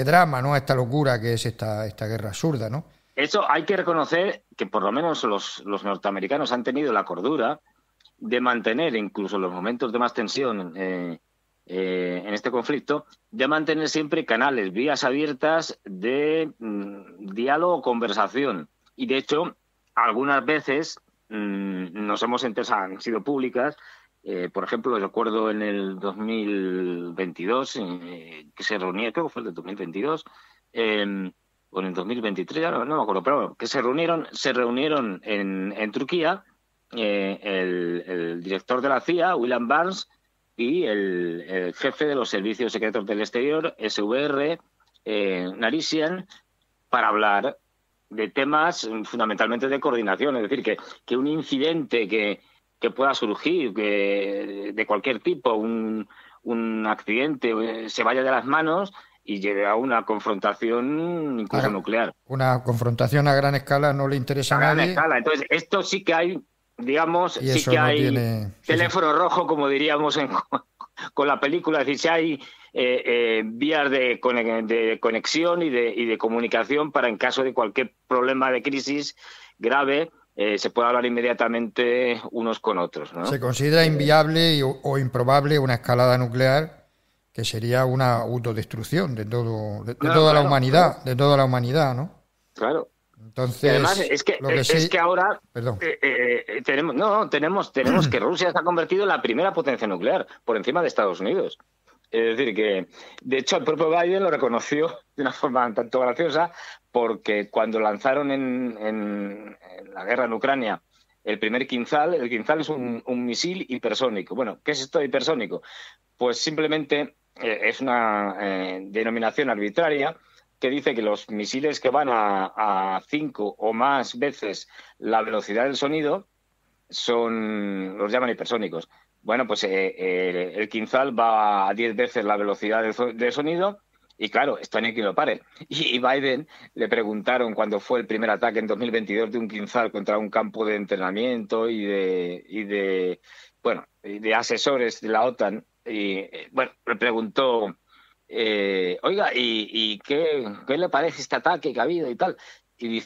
Speaker 1: drama, ¿no? A esta locura que es esta guerra absurda, ¿no?
Speaker 2: Eso hay que reconocer que por lo menos los norteamericanos han tenido la cordura de mantener, incluso en los momentos de más tensión en este conflicto, de mantener siempre canales, vías abiertas de diálogo, conversación. Y de hecho, algunas veces nos hemos enterado, han sido públicas. Por ejemplo, recuerdo en el 2022 que se reunieron, creo que fue el de 2022, o en el 2023, ya no me acuerdo, pero bueno, que se reunieron en Turquía el director de la CIA, William Burns, y el jefe de los servicios secretos del exterior, SVR, Narisian, para hablar de temas fundamentalmente de coordinación. Es decir, que un incidente que pueda surgir de cualquier tipo, un accidente, se vaya de las manos y lleve a una confrontación incluso nuclear.
Speaker 1: Una confrontación a gran escala no le interesa a nadie.
Speaker 2: A gran escala. Entonces, esto sí que hay, digamos,
Speaker 1: y
Speaker 2: sí que
Speaker 1: no
Speaker 2: hay
Speaker 1: tiene...
Speaker 2: teléfono rojo, como diríamos con la película. Es decir, si hay vías de conexión y de comunicación para, en caso de cualquier problema de crisis grave, se puede hablar inmediatamente unos con otros, ¿no?
Speaker 1: Se considera inviable o improbable una escalada nuclear, que sería una autodestrucción de toda la humanidad, claro. De toda la humanidad, ¿no?
Speaker 2: Claro.
Speaker 1: Entonces,
Speaker 2: y además es que ahora tenemos que Rusia se ha convertido en la primera potencia nuclear por encima de Estados Unidos. Es decir, que de hecho el propio Biden lo reconoció de una forma tanto graciosa, porque cuando lanzaron en la guerra en Ucrania el primer Kinzhal, el Kinzhal es un misil hipersónico. Bueno, ¿qué es esto de hipersónico? Pues simplemente es una denominación arbitraria que dice que los misiles que van a 5 o más veces la velocidad del sonido los llaman hipersónicos. Bueno, pues el Kinzhal va a 10 veces la velocidad del sonido y, claro, esto no hay quien lo pare. Y Biden le preguntaron cuando fue el primer ataque en 2022 de un Kinzhal contra un campo de entrenamiento y de asesores de la OTAN. Y, bueno, le preguntó, oiga, ¿y qué le parece este ataque que ha habido y tal? Y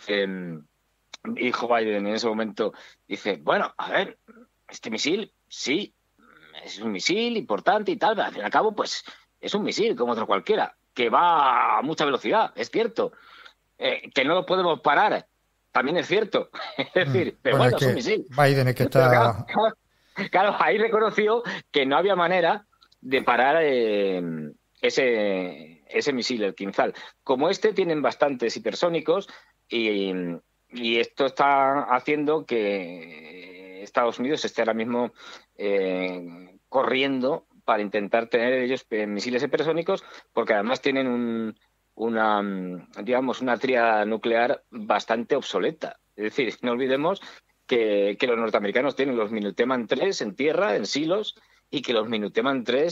Speaker 2: dijo Biden en ese momento, dice, bueno, a ver, este misil, sí, es un misil importante y tal, pero al fin y al cabo, pues es un misil como otro cualquiera, que va a mucha velocidad, es cierto. Que no lo podemos parar, también es cierto. Es decir, pero bueno, es un misil.
Speaker 1: Biden es que está...
Speaker 2: Claro, ahí reconoció que no había manera de parar ese misil, el Kinzhal. Como tienen bastantes hipersónicos y esto está haciendo que Estados Unidos esté ahora mismo corriendo para intentar tener ellos misiles hipersónicos, porque además tienen una tríada nuclear bastante obsoleta. Es decir, no olvidemos que los norteamericanos tienen los Minuteman III en tierra, en silos, y que los Minuteman III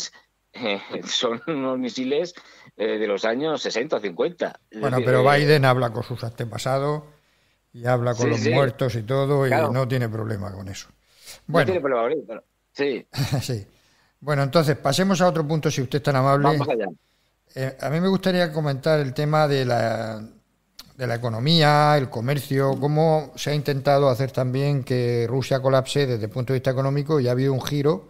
Speaker 2: son unos misiles de los años 60 o 50.
Speaker 1: Bueno, pero Biden habla con sus antepasados y habla con los muertos y todo, claro. Y no tiene problema con eso. Bueno,
Speaker 2: no tiene problema, pero sí.
Speaker 1: Sí. Bueno, entonces pasemos a otro punto, si usted es tan amable.
Speaker 2: Vamos allá.
Speaker 1: A mí me gustaría comentar el tema de la economía, el comercio, cómo se ha intentado hacer también que Rusia colapse desde el punto de vista económico, y ha habido un giro,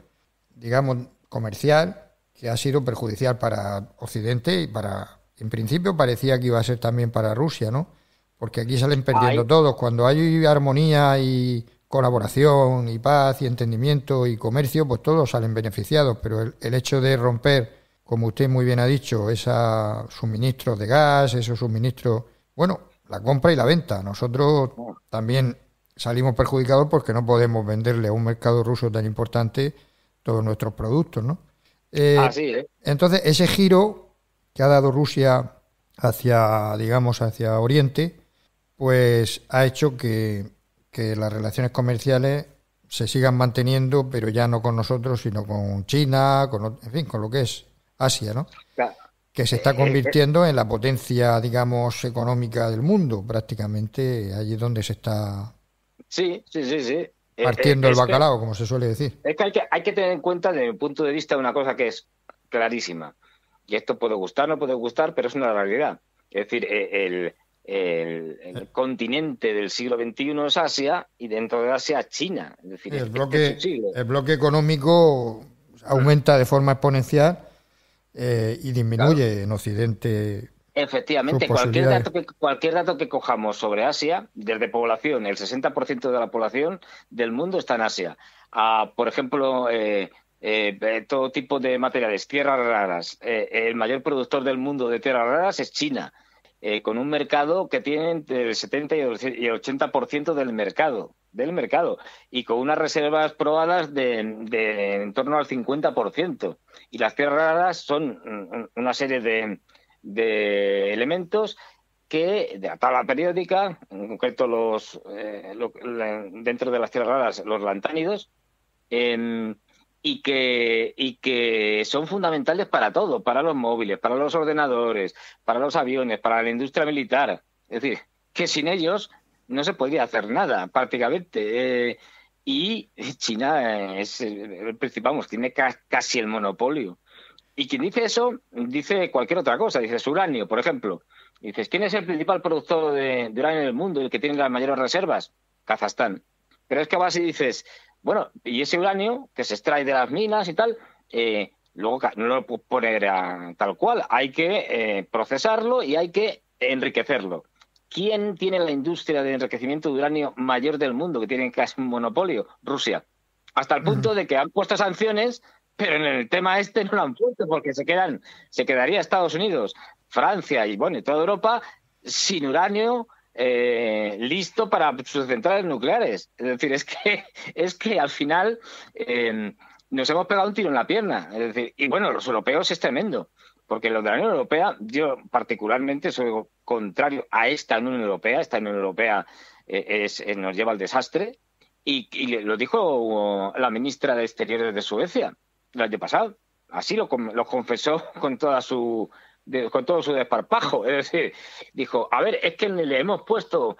Speaker 1: digamos, comercial, que ha sido perjudicial para Occidente y en principio parecía que iba a ser también para Rusia, ¿no? Porque aquí salen perdiendo todos. Cuando hay armonía y colaboración y paz y entendimiento y comercio, pues todos salen beneficiados, pero el hecho de romper, como usted muy bien ha dicho, esos suministros de gas, esos suministros, bueno, la compra y la venta. Nosotros también salimos perjudicados porque no podemos venderle a un mercado ruso tan importante todos nuestros productos, ¿no? Entonces, ese giro que ha dado Rusia hacia Oriente, pues ha hecho que las relaciones comerciales se sigan manteniendo, pero ya no con nosotros, sino con China, con lo que es Asia, ¿no?
Speaker 2: Claro.
Speaker 1: Que se está convirtiendo en la potencia, digamos, económica del mundo, prácticamente allí donde se está partiendo el bacalao, como se suele decir.
Speaker 2: Es que hay que tener en cuenta, desde mi punto de vista, una cosa que es clarísima. Y esto puede gustar, no puede gustar, pero es una realidad. Es decir, el continente del siglo XXI es Asia, y dentro de Asia China. Es decir,
Speaker 1: el bloque económico aumenta de forma exponencial y disminuye en Occidente.
Speaker 2: Efectivamente, cualquier dato que cojamos sobre Asia, desde población, el 60% de la población del mundo está en Asia. Por ejemplo, todo tipo de materiales, tierras raras. El mayor productor del mundo de tierras raras es China, con un mercado que tiene entre el 70 y el 80% del mercado. del mercado y con unas reservas probadas de en torno al 50%. Y las tierras raras son una serie de elementos que de la tabla periódica, en concreto dentro de las tierras raras, los lantánidos, y que son fundamentales para todo, para los móviles, para los ordenadores, para los aviones, para la industria militar. Es decir, que sin ellos no se podría hacer nada, prácticamente. Y China es el principal, vamos, tiene casi el monopolio. Y quien dice eso, dice cualquier otra cosa. Dices uranio, por ejemplo. Dices, ¿quién es el principal productor de uranio del mundo, el que tiene las mayores reservas? Kazajstán. Pero es que vas y dices, bueno, y ese uranio que se extrae de las minas y tal, luego no lo puedo poner tal cual. Hay que procesarlo y hay que enriquecerlo. ¿Quién tiene la industria de enriquecimiento de uranio mayor del mundo, que tiene casi un monopolio? Rusia. Hasta el punto de que han puesto sanciones, pero en el tema este no lo han puesto, porque se quedaría Estados Unidos, Francia y bueno, y toda Europa sin uranio listo para sus centrales nucleares. Es decir, es que al final nos hemos pegado un tiro en la pierna. Es decir, y bueno, los europeos es tremendo, porque lo de la Unión Europea, yo particularmente soy contrario a esta Unión Europea. Esta Unión Europea nos lleva al desastre, y lo dijo la ministra de Exteriores de Suecia el año pasado. Así lo confesó con todo su desparpajo. Es decir, dijo, a ver, es que le hemos puesto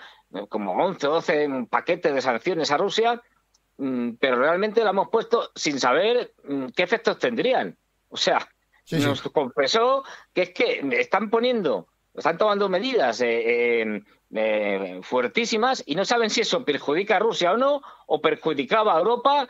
Speaker 2: como 11 o 12 paquetes de sanciones a Rusia, pero realmente la hemos puesto sin saber qué efectos tendrían. O sea, nos confesó que es que están tomando medidas fuertísimas y no saben si eso perjudica a Rusia o no, o perjudicaba a Europa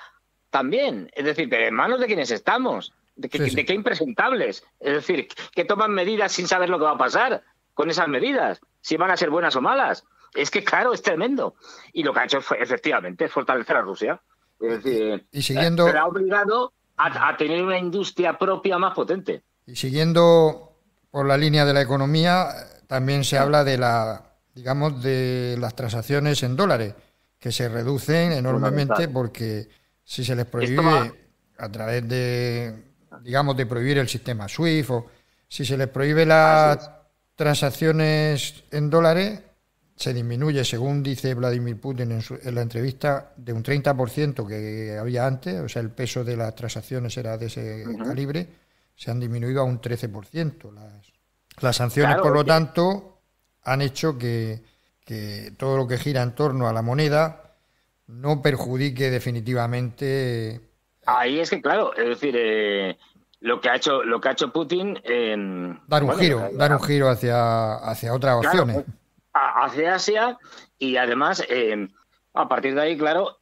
Speaker 2: también. Es decir, ¿pero en manos de quiénes estamos? ¿De qué impresentables? Es decir, que toman medidas sin saber lo que va a pasar con esas medidas, si van a ser buenas o malas. Es que, claro, es tremendo. Y lo que ha hecho efectivamente es fortalecer a Rusia. Es decir,
Speaker 1: y siguiendo,
Speaker 2: pero ha obligado a tener una industria propia más potente.
Speaker 1: Y siguiendo por la línea de la economía, también se habla de de las transacciones en dólares, que se reducen enormemente porque si se les prohíbe a través de prohibir el sistema SWIFT, o si se les prohíbe las transacciones en dólares, se disminuye, según dice Vladimir Putin en la entrevista, de un 30% que había antes, o sea, el peso de las transacciones era de ese calibre, se han disminuido a un 13%. Las sanciones, por lo tanto, han hecho que todo lo que gira en torno a la moneda no perjudique definitivamente.
Speaker 2: Ahí es que, claro, es decir, lo que ha hecho Putin,
Speaker 1: dar un giro hacia otras opciones.
Speaker 2: Hacia Asia, y además, a partir de ahí, claro,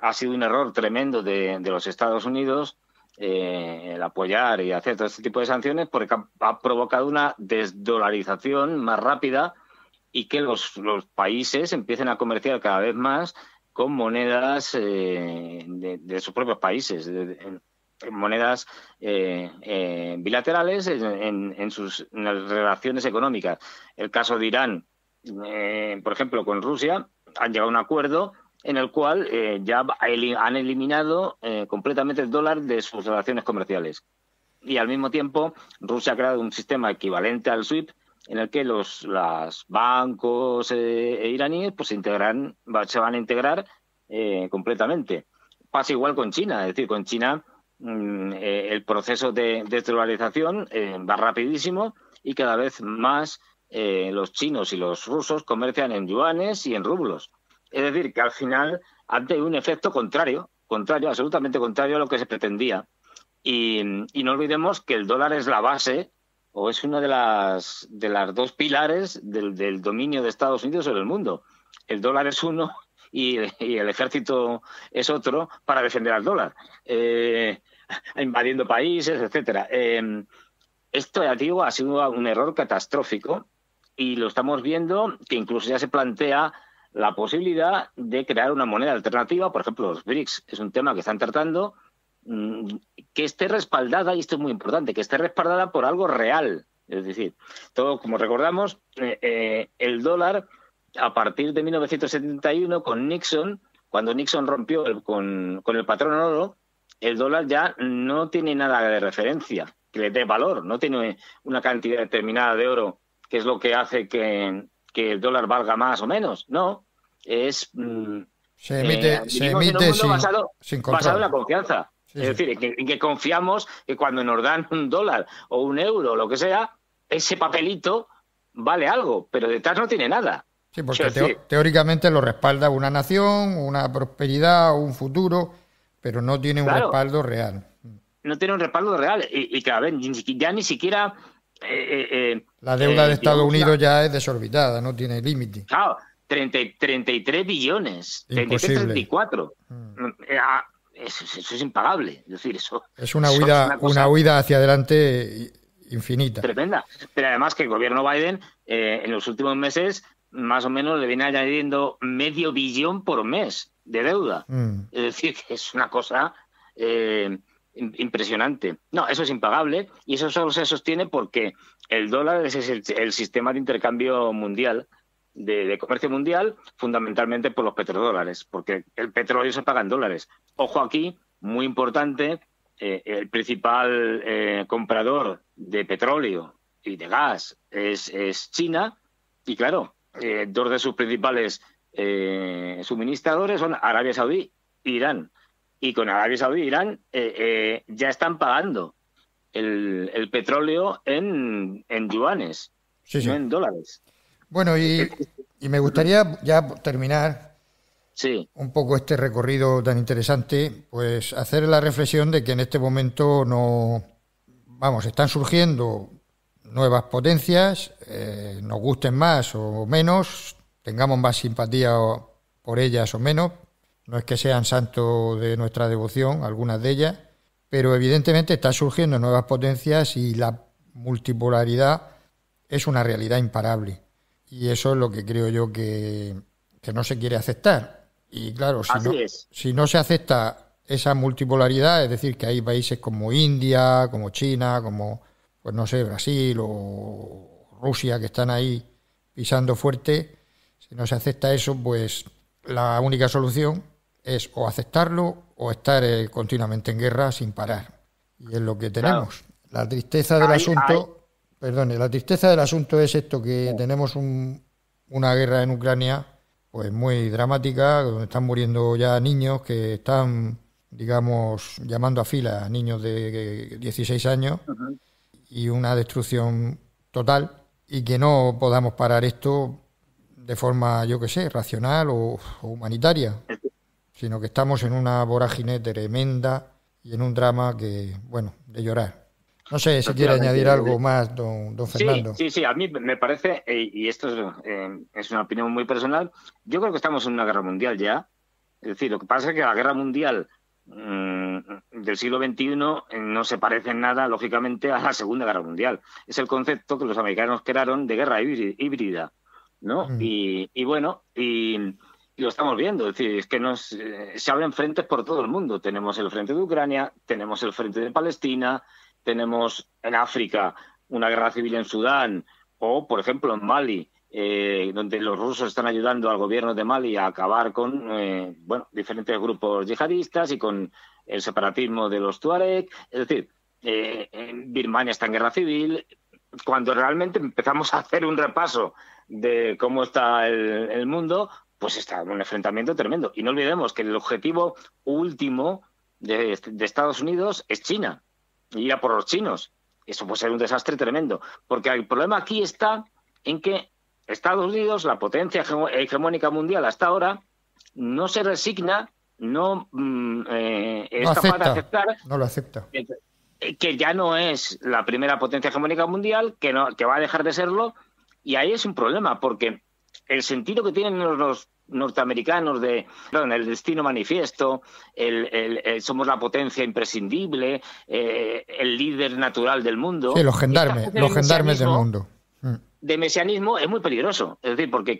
Speaker 2: ha sido un error tremendo de los Estados Unidos el apoyar y hacer todo este tipo de sanciones, porque ha provocado una desdolarización más rápida y que los países empiecen a comerciar cada vez más con monedas de sus propios países, monedas bilaterales en las relaciones económicas. El caso de Irán, por ejemplo, con Rusia, han llegado a un acuerdo en el cual ya han eliminado completamente el dólar de sus relaciones comerciales. Y al mismo tiempo, Rusia ha creado un sistema equivalente al SWIFT, en el que los bancos iraníes pues se van a integrar completamente. Pasa igual con China, es decir, con China el proceso de desdolarización va rapidísimo, y cada vez más los chinos y los rusos comercian en yuanes y en rublos. Es decir, que al final han tenido un efecto contrario, absolutamente contrario a lo que se pretendía. Y no olvidemos que el dólar es la base, o es una de las dos pilares del dominio de Estados Unidos sobre el mundo. El dólar es uno y el ejército es otro para defender al dólar, invadiendo países, etcétera. Esto, ya digo, ha sido un error catastrófico, y lo estamos viendo, que incluso ya se plantea la posibilidad de crear una moneda alternativa. Por ejemplo, los BRICS es un tema que están tratando, que esté respaldada, y esto es muy importante, que esté respaldada por algo real. Es decir, todo, como recordamos, el dólar a partir de 1971 con Nixon, cuando Nixon rompió con el patrón oro, el dólar ya no tiene nada de referencia que le dé valor, no tiene una cantidad determinada de oro que es lo que hace que el dólar valga más o menos. No, es...
Speaker 1: se emite sin control.
Speaker 2: Basado en la confianza.
Speaker 1: Sí,
Speaker 2: es decir, en que confiamos que cuando nos dan un dólar o un euro o lo que sea, ese papelito vale algo, pero detrás no tiene nada.
Speaker 1: Sí, porque teóricamente lo respalda una nación, una prosperidad, un futuro, pero no tiene un respaldo real.
Speaker 2: No tiene un respaldo real. Y que, a ver, ya ni siquiera...
Speaker 1: la deuda de Estados Unidos ya es desorbitada, no tiene límite.
Speaker 2: Claro, 33 billones,
Speaker 1: Imposible.
Speaker 2: 34. Eso es impagable. Es decir, eso
Speaker 1: es una huida hacia adelante infinita.
Speaker 2: Tremenda. Pero además que el gobierno Biden en los últimos meses más o menos le viene añadiendo $500 billion por mes de deuda. Es decir, que es una cosa impresionante. No, eso es impagable y eso solo se sostiene porque el dólar es el sistema de intercambio mundial, de comercio mundial, fundamentalmente por los petrodólares, porque el petróleo se paga en dólares. Ojo aquí, muy importante, el principal comprador de petróleo y de gas es China, y claro, dos de sus principales suministradores son Arabia Saudí e Irán. Y con Arabia Saudí e Irán ya están pagando el petróleo en yuanes,
Speaker 1: sí.
Speaker 2: No en dólares.
Speaker 1: Bueno, y me gustaría ya terminar un poco este recorrido tan interesante, pues hacer la reflexión de que en este momento están surgiendo nuevas potencias, nos gusten más o menos, tengamos más simpatía por ellas o menos, no es que sean santos de nuestra devoción, algunas de ellas, pero evidentemente están surgiendo nuevas potencias y la multipolaridad es una realidad imparable. Y eso es lo que creo yo que no se quiere aceptar. Y claro, si no se acepta esa multipolaridad, es decir, que hay países como India, como China, como, pues no sé, Brasil o Rusia, que están ahí pisando fuerte, si no se acepta eso, pues la única solución es o aceptarlo o estar continuamente en guerra sin parar. Y es lo que tenemos. Claro. La tristeza del asunto... Perdone, la tristeza del asunto es esto, que tenemos una guerra en Ucrania pues muy dramática, donde están muriendo ya niños que están, digamos, llamando a fila a niños de 16 años y una destrucción total, y que no podamos parar esto de forma, yo qué sé, racional o humanitaria, sino que estamos en una vorágine tremenda y en un drama que, bueno, de llorar. No sé si quiere añadir algo más, don Fernando.
Speaker 2: Sí, a mí me parece, y esto es una opinión muy personal, yo creo que estamos en una guerra mundial ya. Es decir, lo que pasa es que la guerra mundial del siglo XXI no se parece en nada, lógicamente, a la Segunda Guerra Mundial. Es el concepto que los americanos crearon de guerra híbrida, ¿no? Y lo estamos viendo, es decir, es que se abren frentes por todo el mundo. Tenemos el frente de Ucrania, tenemos el frente de Palestina, tenemos en África una guerra civil en Sudán, o, por ejemplo, en Mali, donde los rusos están ayudando al gobierno de Mali a acabar con diferentes grupos yihadistas y con el separatismo de los Tuareg. Es decir, Birmania está en guerra civil. Cuando realmente empezamos a hacer un repaso de cómo está el mundo, pues está en un enfrentamiento tremendo. Y no olvidemos que el objetivo último de Estados Unidos es China. Ir a por los chinos. Eso puede ser un desastre tremendo. Porque el problema aquí está en que Estados Unidos, la potencia hegemónica mundial hasta ahora, no se resigna, no es capaz de aceptar.
Speaker 1: No lo acepta.
Speaker 2: Que ya no es la primera potencia hegemónica mundial, que va a dejar de serlo. Y ahí es un problema, porque el sentido que tienen los norteamericanos el destino manifiesto, somos la potencia imprescindible, el líder natural del mundo.
Speaker 1: Sí, los gendarmes del mundo.
Speaker 2: De mesianismo es muy peligroso. Es decir, porque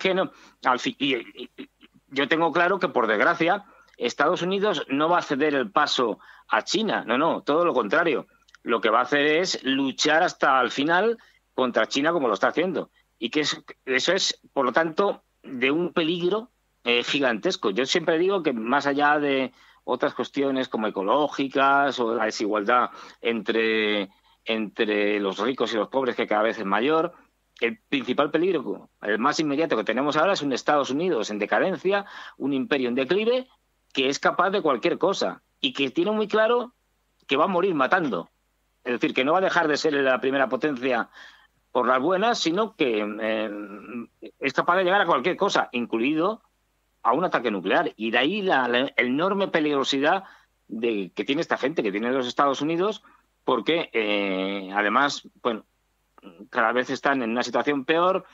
Speaker 2: yo tengo claro que, por desgracia, Estados Unidos no va a ceder el paso a China. No, todo lo contrario. Lo que va a hacer es luchar hasta el final contra China, como lo está haciendo. Y que eso es, por lo tanto, de un peligro gigantesco. Yo siempre digo que más allá de otras cuestiones como ecológicas o la desigualdad entre los ricos y los pobres, que cada vez es mayor, el principal peligro, el más inmediato que tenemos ahora es un Estados Unidos en decadencia, un imperio en declive que es capaz de cualquier cosa y que tiene muy claro que va a morir matando. Es decir, que no va a dejar de ser la primera potencia por las buenas, sino que es capaz de llegar a cualquier cosa, incluido a un ataque nuclear. Y de ahí la enorme peligrosidad que tiene esta gente, que tiene los Estados Unidos, porque además, bueno, cada vez están en una situación peor,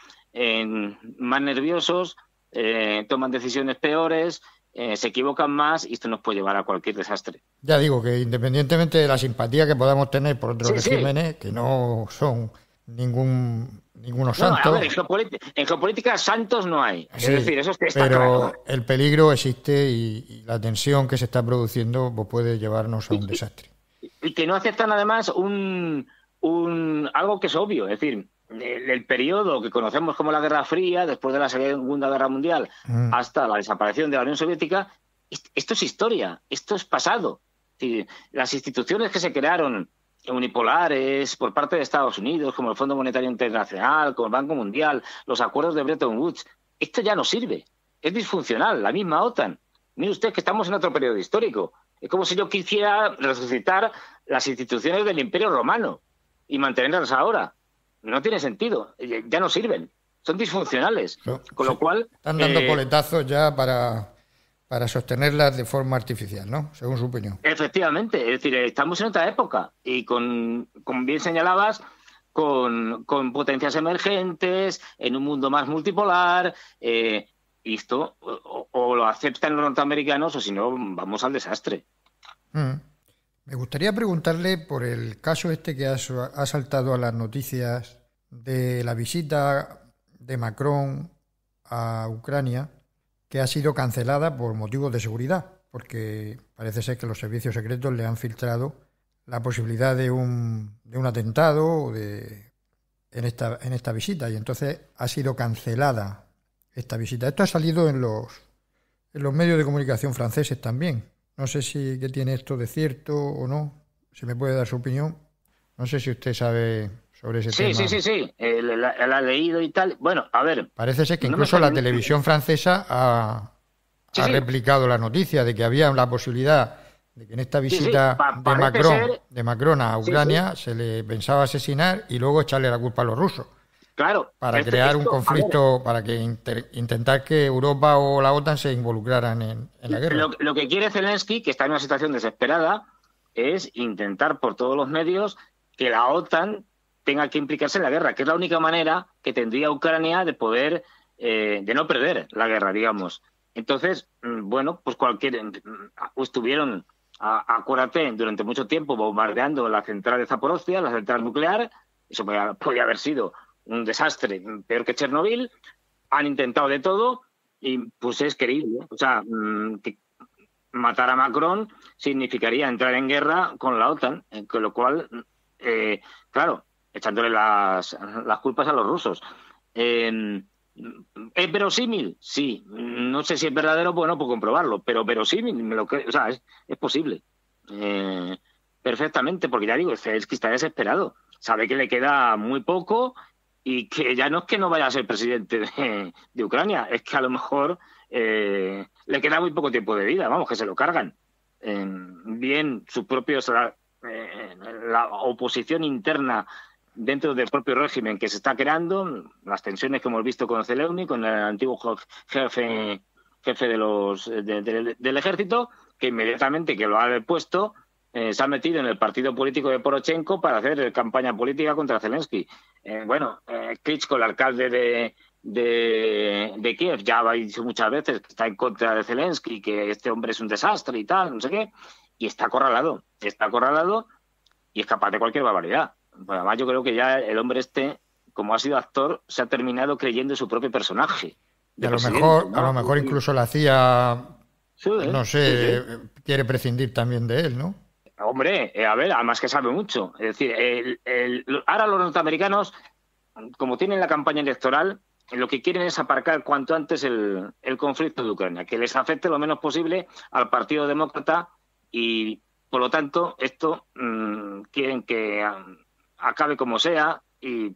Speaker 2: más nerviosos, toman decisiones peores, se equivocan más y esto nos puede llevar a cualquier desastre.
Speaker 1: Ya digo que independientemente de la simpatía que podamos tener por otros regímenes, que no son ningunos santos.
Speaker 2: A ver, en geopolítica santos no hay. Es decir, eso está
Speaker 1: pero
Speaker 2: claro.
Speaker 1: El peligro existe y la tensión que se está produciendo pues, puede llevarnos a un desastre.
Speaker 2: Y que no aceptan además algo que es obvio, es decir, el periodo que conocemos como la Guerra Fría, después de la Segunda Guerra Mundial, hasta la desaparición de la Unión Soviética, esto es historia, esto es pasado. Es decir, las instituciones que se crearon unipolares por parte de Estados Unidos, como el Fondo Monetario Internacional, como el Banco Mundial, los acuerdos de Bretton Woods, esto ya no sirve, es disfuncional, la misma OTAN. Mire usted que estamos en otro periodo histórico. Es como si yo quisiera resucitar las instituciones del Imperio Romano y mantenerlas ahora. No tiene sentido, ya no sirven, son disfuncionales. Con lo cual
Speaker 1: están dando coletazos ya para sostenerlas de forma artificial, ¿no? Según su opinión.
Speaker 2: Efectivamente, es decir, estamos en otra época y como bien señalabas, con potencias emergentes, en un mundo más multipolar, y esto o lo aceptan los norteamericanos o si no, vamos al desastre.
Speaker 1: Me gustaría preguntarle por el caso este que ha saltado a las noticias de la visita de Macron a Ucrania, que ha sido cancelada por motivos de seguridad, porque parece ser que los servicios secretos le han filtrado la posibilidad de un atentado en esta visita, y entonces ha sido cancelada esta visita. Esto ha salido en los medios de comunicación franceses también. No sé si qué tiene esto de cierto o no, si me puede dar su opinión. No sé si usted sabe sobre ese tema.
Speaker 2: Sí, la ha leído y tal. Bueno, a ver.
Speaker 1: Parece ser que incluso la televisión francesa ha replicado la noticia de que había la posibilidad de que en esta visita de Macron a Ucrania se le pensaba asesinar y luego echarle la culpa a los rusos.
Speaker 2: Claro.
Speaker 1: Para crear un conflicto, para que intentar que Europa o la OTAN se involucraran en la guerra.
Speaker 2: Lo que quiere Zelensky, que está en una situación desesperada, es intentar por todos los medios que la OTAN tenga que implicarse en la guerra, que es la única manera que tendría Ucrania de poder, de no perder la guerra, digamos. Entonces, bueno, pues estuvieron, acuérdate, durante mucho tiempo bombardeando la central de Zaporozhia, la central nuclear. Eso podía haber sido un desastre peor que Chernobyl. Han intentado de todo y pues es creíble. O sea, que matar a Macron significaría entrar en guerra con la OTAN, con lo cual, claro, echándole las culpas a los rusos. ¿Es verosímil? Sí. No sé si es verdadero, bueno, por comprobarlo, pero verosímil, o sea, es posible. Perfectamente, porque ya digo, Zelensky está desesperado. Sabe que le queda muy poco y que ya no es que no vaya a ser presidente de Ucrania, es que a lo mejor le queda muy poco tiempo de vida, vamos, que se lo cargan. Bien, sus propios, la oposición interna dentro del propio régimen que se está creando, las tensiones que hemos visto con Zelensky, con el antiguo jefe del ejército, que inmediatamente que lo ha depuesto, se ha metido en el partido político de Poroshenko para hacer campaña política contra Zelensky. Klitschko, el alcalde de Kiev, ya ha dicho muchas veces que está en contra de Zelensky, que este hombre es un desastre y tal, no sé qué, y está acorralado y es capaz de cualquier barbaridad. Bueno, además yo creo que ya el hombre como ha sido actor, se ha terminado creyendo su propio personaje.
Speaker 1: A lo mejor incluso la CIA, quiere prescindir también de él, ¿no?
Speaker 2: Hombre, a ver, además que sabe mucho. Es decir, ahora los norteamericanos, como tienen la campaña electoral, lo que quieren es aparcar cuanto antes el conflicto de Ucrania, que les afecte lo menos posible al Partido Demócrata y, por lo tanto, esto quieren que acabe como sea y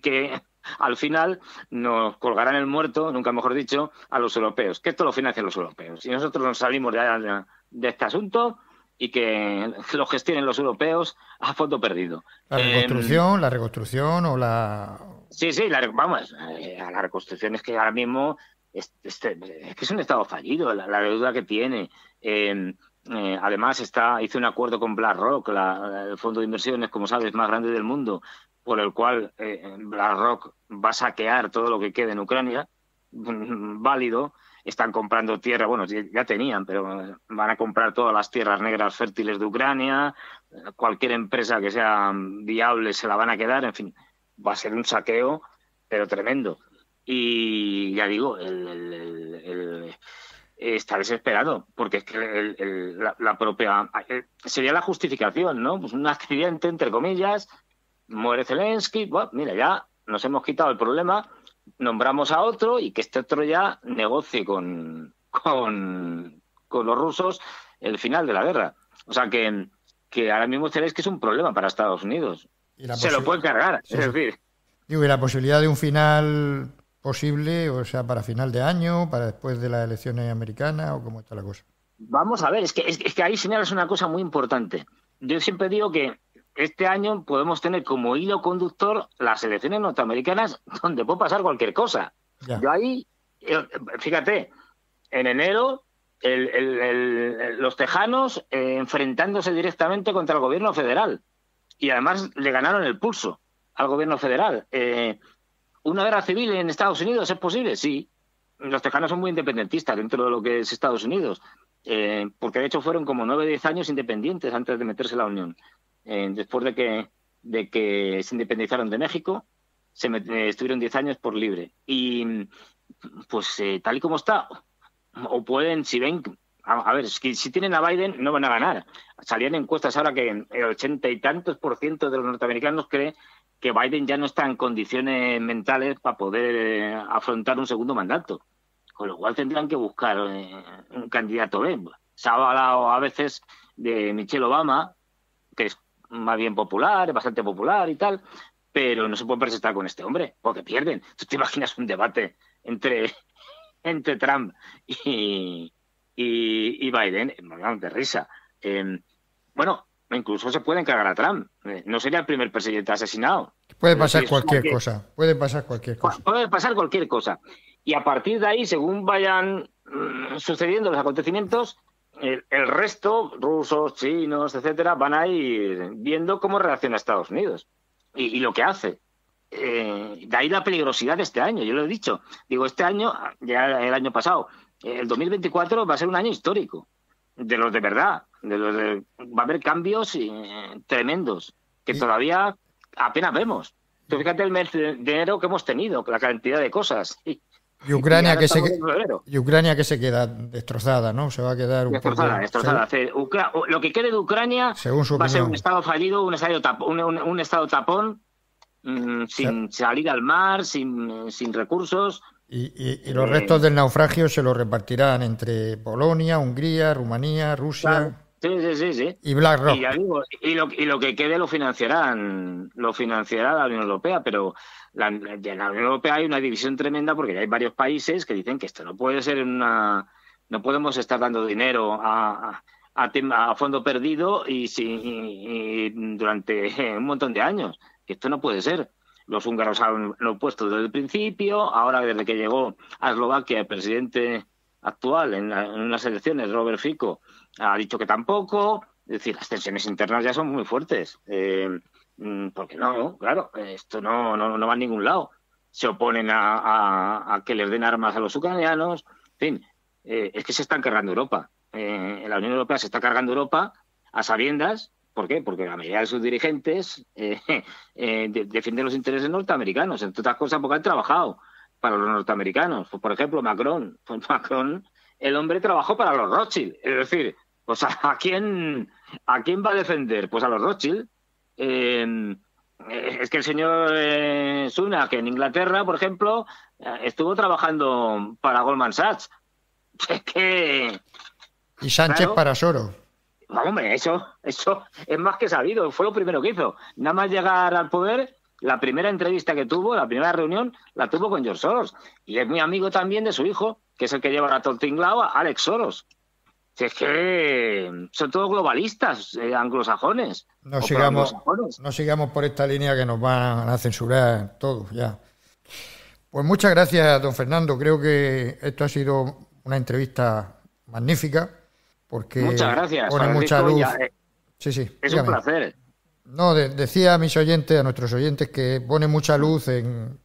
Speaker 2: que al final nos colgarán el muerto, nunca mejor dicho, a los europeos, que esto lo financian los europeos. Y nosotros nos salimos de este asunto y que lo gestionen los europeos a fondo perdido.
Speaker 1: La reconstrucción o la...
Speaker 2: Sí, vamos, a la reconstrucción es que ahora mismo es que es un estado fallido, la deuda que tiene. Además hizo un acuerdo con BlackRock, el fondo de inversiones, como sabes, más grande del mundo, por el cual BlackRock va a saquear todo lo que quede en Ucrania, válido. Están comprando tierra, bueno, ya tenían, pero van a comprar todas las tierras negras fértiles de Ucrania, cualquier empresa que sea viable se la van a quedar, en fin, va a ser un saqueo, pero tremendo. Y ya digo, está desesperado, porque es que la propia... sería la justificación, ¿no? Pues un accidente, entre comillas, muere Zelensky, bueno, mira, ya nos hemos quitado el problema, nombramos a otro y que este otro ya negocie con los rusos el final de la guerra. O sea que ahora mismo Zelensky es un problema para Estados Unidos. Se lo puede cargar,
Speaker 1: sí,
Speaker 2: es decir.
Speaker 1: Digo, y la posibilidad de un final posible, o sea, para final de año, para después de las elecciones americanas, o cómo está la cosa.
Speaker 2: Vamos a ver, es que ahí señalas una cosa muy importante. Yo siempre digo que este año podemos tener como hilo conductor las elecciones norteamericanas donde puede pasar cualquier cosa. Ya. Yo ahí, fíjate, en enero los tejanos enfrentándose directamente contra el gobierno federal y además le ganaron el pulso al gobierno federal. ¿Una guerra civil en Estados Unidos es posible? Sí. Los tejanos son muy independentistas dentro de lo que es Estados Unidos, porque de hecho fueron como 9 o 10 años independientes antes de meterse en la Unión. Después de que se independizaron de México, estuvieron 10 años por libre. Y pues tal y como está, o pueden, si ven, a ver, si tienen a Biden no van a ganar. Salían encuestas ahora que el 80 y tantos % de los norteamericanos cree que Biden ya no está en condiciones mentales para poder afrontar un segundo mandato. Con lo cual tendrán que buscar un candidato B. Se ha hablado a veces de Michelle Obama, que es más bien popular, es bastante popular y tal, pero no se puede presentar con este hombre, porque pierden. ¿Tú te imaginas un debate entre Trump y Biden? De risa. Bueno, incluso se puede encargar a Trump. No sería el primer presidente asesinado.
Speaker 1: Puede pasar cualquier cosa. Puede pasar cualquier cosa.
Speaker 2: Puede pasar cualquier cosa. Y a partir de ahí, según vayan sucediendo los acontecimienos, el resto, rusos, chinos, etcétera, van a ir viendo cómo reacciona Estados Unidos y lo que hace. De ahí la peligrosidad de este año, yo lo he dicho. Digo, este año, ya el año pasado, el 2024 va a ser un año histórico, de los de verdad, va a haber cambios tremendos, que todavía apenas vemos. Tú fíjate el mes de enero que hemos tenido, la cantidad de cosas.
Speaker 1: Y Ucrania que se queda destrozada, ¿no? Se va a quedar
Speaker 2: destrozada. Lo que quede de Ucrania va a ser un estado fallido, un estado tapón, sin salir al mar, sin recursos.
Speaker 1: Y los restos del naufragio se los repartirán entre Polonia, Hungría, Rumanía, Rusia.
Speaker 2: Claro. Sí.
Speaker 1: Y BlackRock.
Speaker 2: Y lo que quede lo financiará la Unión Europea, pero en la Unión Europea hay una división tremenda porque ya hay varios países que dicen que esto no puede ser no podemos estar dando dinero a fondo perdido y durante un montón de años, que esto no puede ser. Los húngaros han opuesto desde el principio, ahora desde que llegó a Eslovaquia el presidente actual en unas elecciones, Robert Fico, ha dicho que tampoco. Es decir, las tensiones internas ya son muy fuertes. Porque no, claro, esto no va a ningún lado. Se oponen a que les den armas a los ucranianos. En fin, es que se están cargando Europa. La Unión Europea se está cargando Europa a sabiendas. ¿Por qué? Porque la mayoría de sus dirigentes defienden los intereses norteamericanos, entre otras cosas porque han trabajado para los norteamericanos. Pues, por ejemplo, Macron, el hombre trabajó para los Rothschild. Es decir, pues ¿a quién va a defender? Pues a los Rothschild. Es que el señor Sunak en Inglaterra, por ejemplo, estuvo trabajando para Goldman Sachs. Es que,
Speaker 1: Y Sánchez
Speaker 2: claro,
Speaker 1: para Soros.
Speaker 2: hombre, eso es más que sabido. Fue lo primero que hizo. Nada más llegar al poder, la primera entrevista que tuvo, la primera reunión, la tuvo con George Soros. Y es muy amigo también de su hijo, que es el que lleva a tinglao, Alex Soros. Si es que son todos globalistas, anglosajones.
Speaker 1: No
Speaker 2: O
Speaker 1: sigamos,
Speaker 2: proanglosajones.
Speaker 1: no sigamos por esta línea que nos van a censurar todos ya. Pues muchas gracias, don Fernando. Creo que esto ha sido una entrevista magnífica
Speaker 2: Muchas
Speaker 1: porque
Speaker 2: gracias,
Speaker 1: pone mucha
Speaker 2: Francisco.
Speaker 1: luz. Sí, sí,
Speaker 2: Es un
Speaker 1: dígame.
Speaker 2: placer.
Speaker 1: No, decía a mis oyentes, a nuestros oyentes, que pone mucha luz en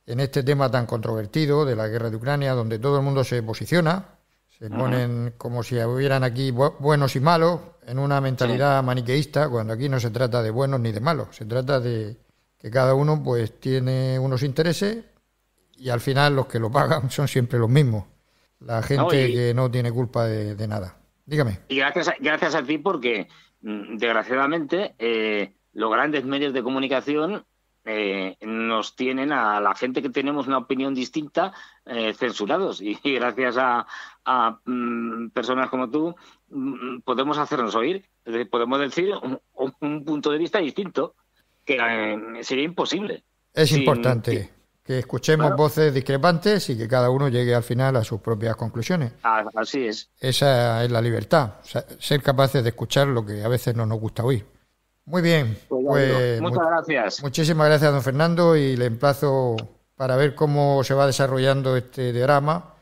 Speaker 1: este tema tan controvertido de la guerra de Ucrania, donde todo el mundo se posiciona, se ponen como si hubieran aquí buenos y malos, en una mentalidad maniqueísta, cuando aquí no se trata de buenos ni de malos, se trata de que cada uno pues tiene unos intereses y al final los que lo pagan son siempre los mismos, la
Speaker 2: No,
Speaker 1: gente que no tiene culpa de nada. Dígame.
Speaker 2: y gracias a ti porque, desgraciadamente, los grandes medios de comunicación nos tienen a la gente que tenemos una opinión distinta censurados. Y gracias a personas como tú podemos hacernos oír. Es decir, podemos decir un punto de vista distinto que sería imposible.
Speaker 1: Es
Speaker 2: Sin,
Speaker 1: importante que escuchemos
Speaker 2: claro,
Speaker 1: voces discrepantes y que cada uno llegue al final a sus propias conclusiones.
Speaker 2: así es.
Speaker 1: Esa es la libertad, o sea, ser capaces de escuchar lo que a veces no nos gusta oír. Muy bien,
Speaker 2: Pues ya digo,
Speaker 1: pues
Speaker 2: muchas gracias.
Speaker 1: muchísimas gracias, don Fernando, y le emplazo para ver cómo se va desarrollando este drama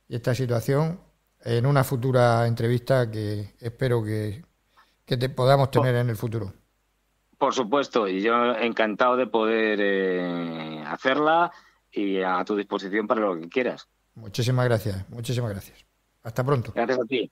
Speaker 1: y esta situación en una futura entrevista que espero que podamos tener en el futuro.
Speaker 2: Por supuesto, y yo encantado de poder hacerla y a tu disposición para lo que quieras.
Speaker 1: Muchísimas gracias, muchísimas gracias. Hasta pronto.
Speaker 2: Gracias a ti.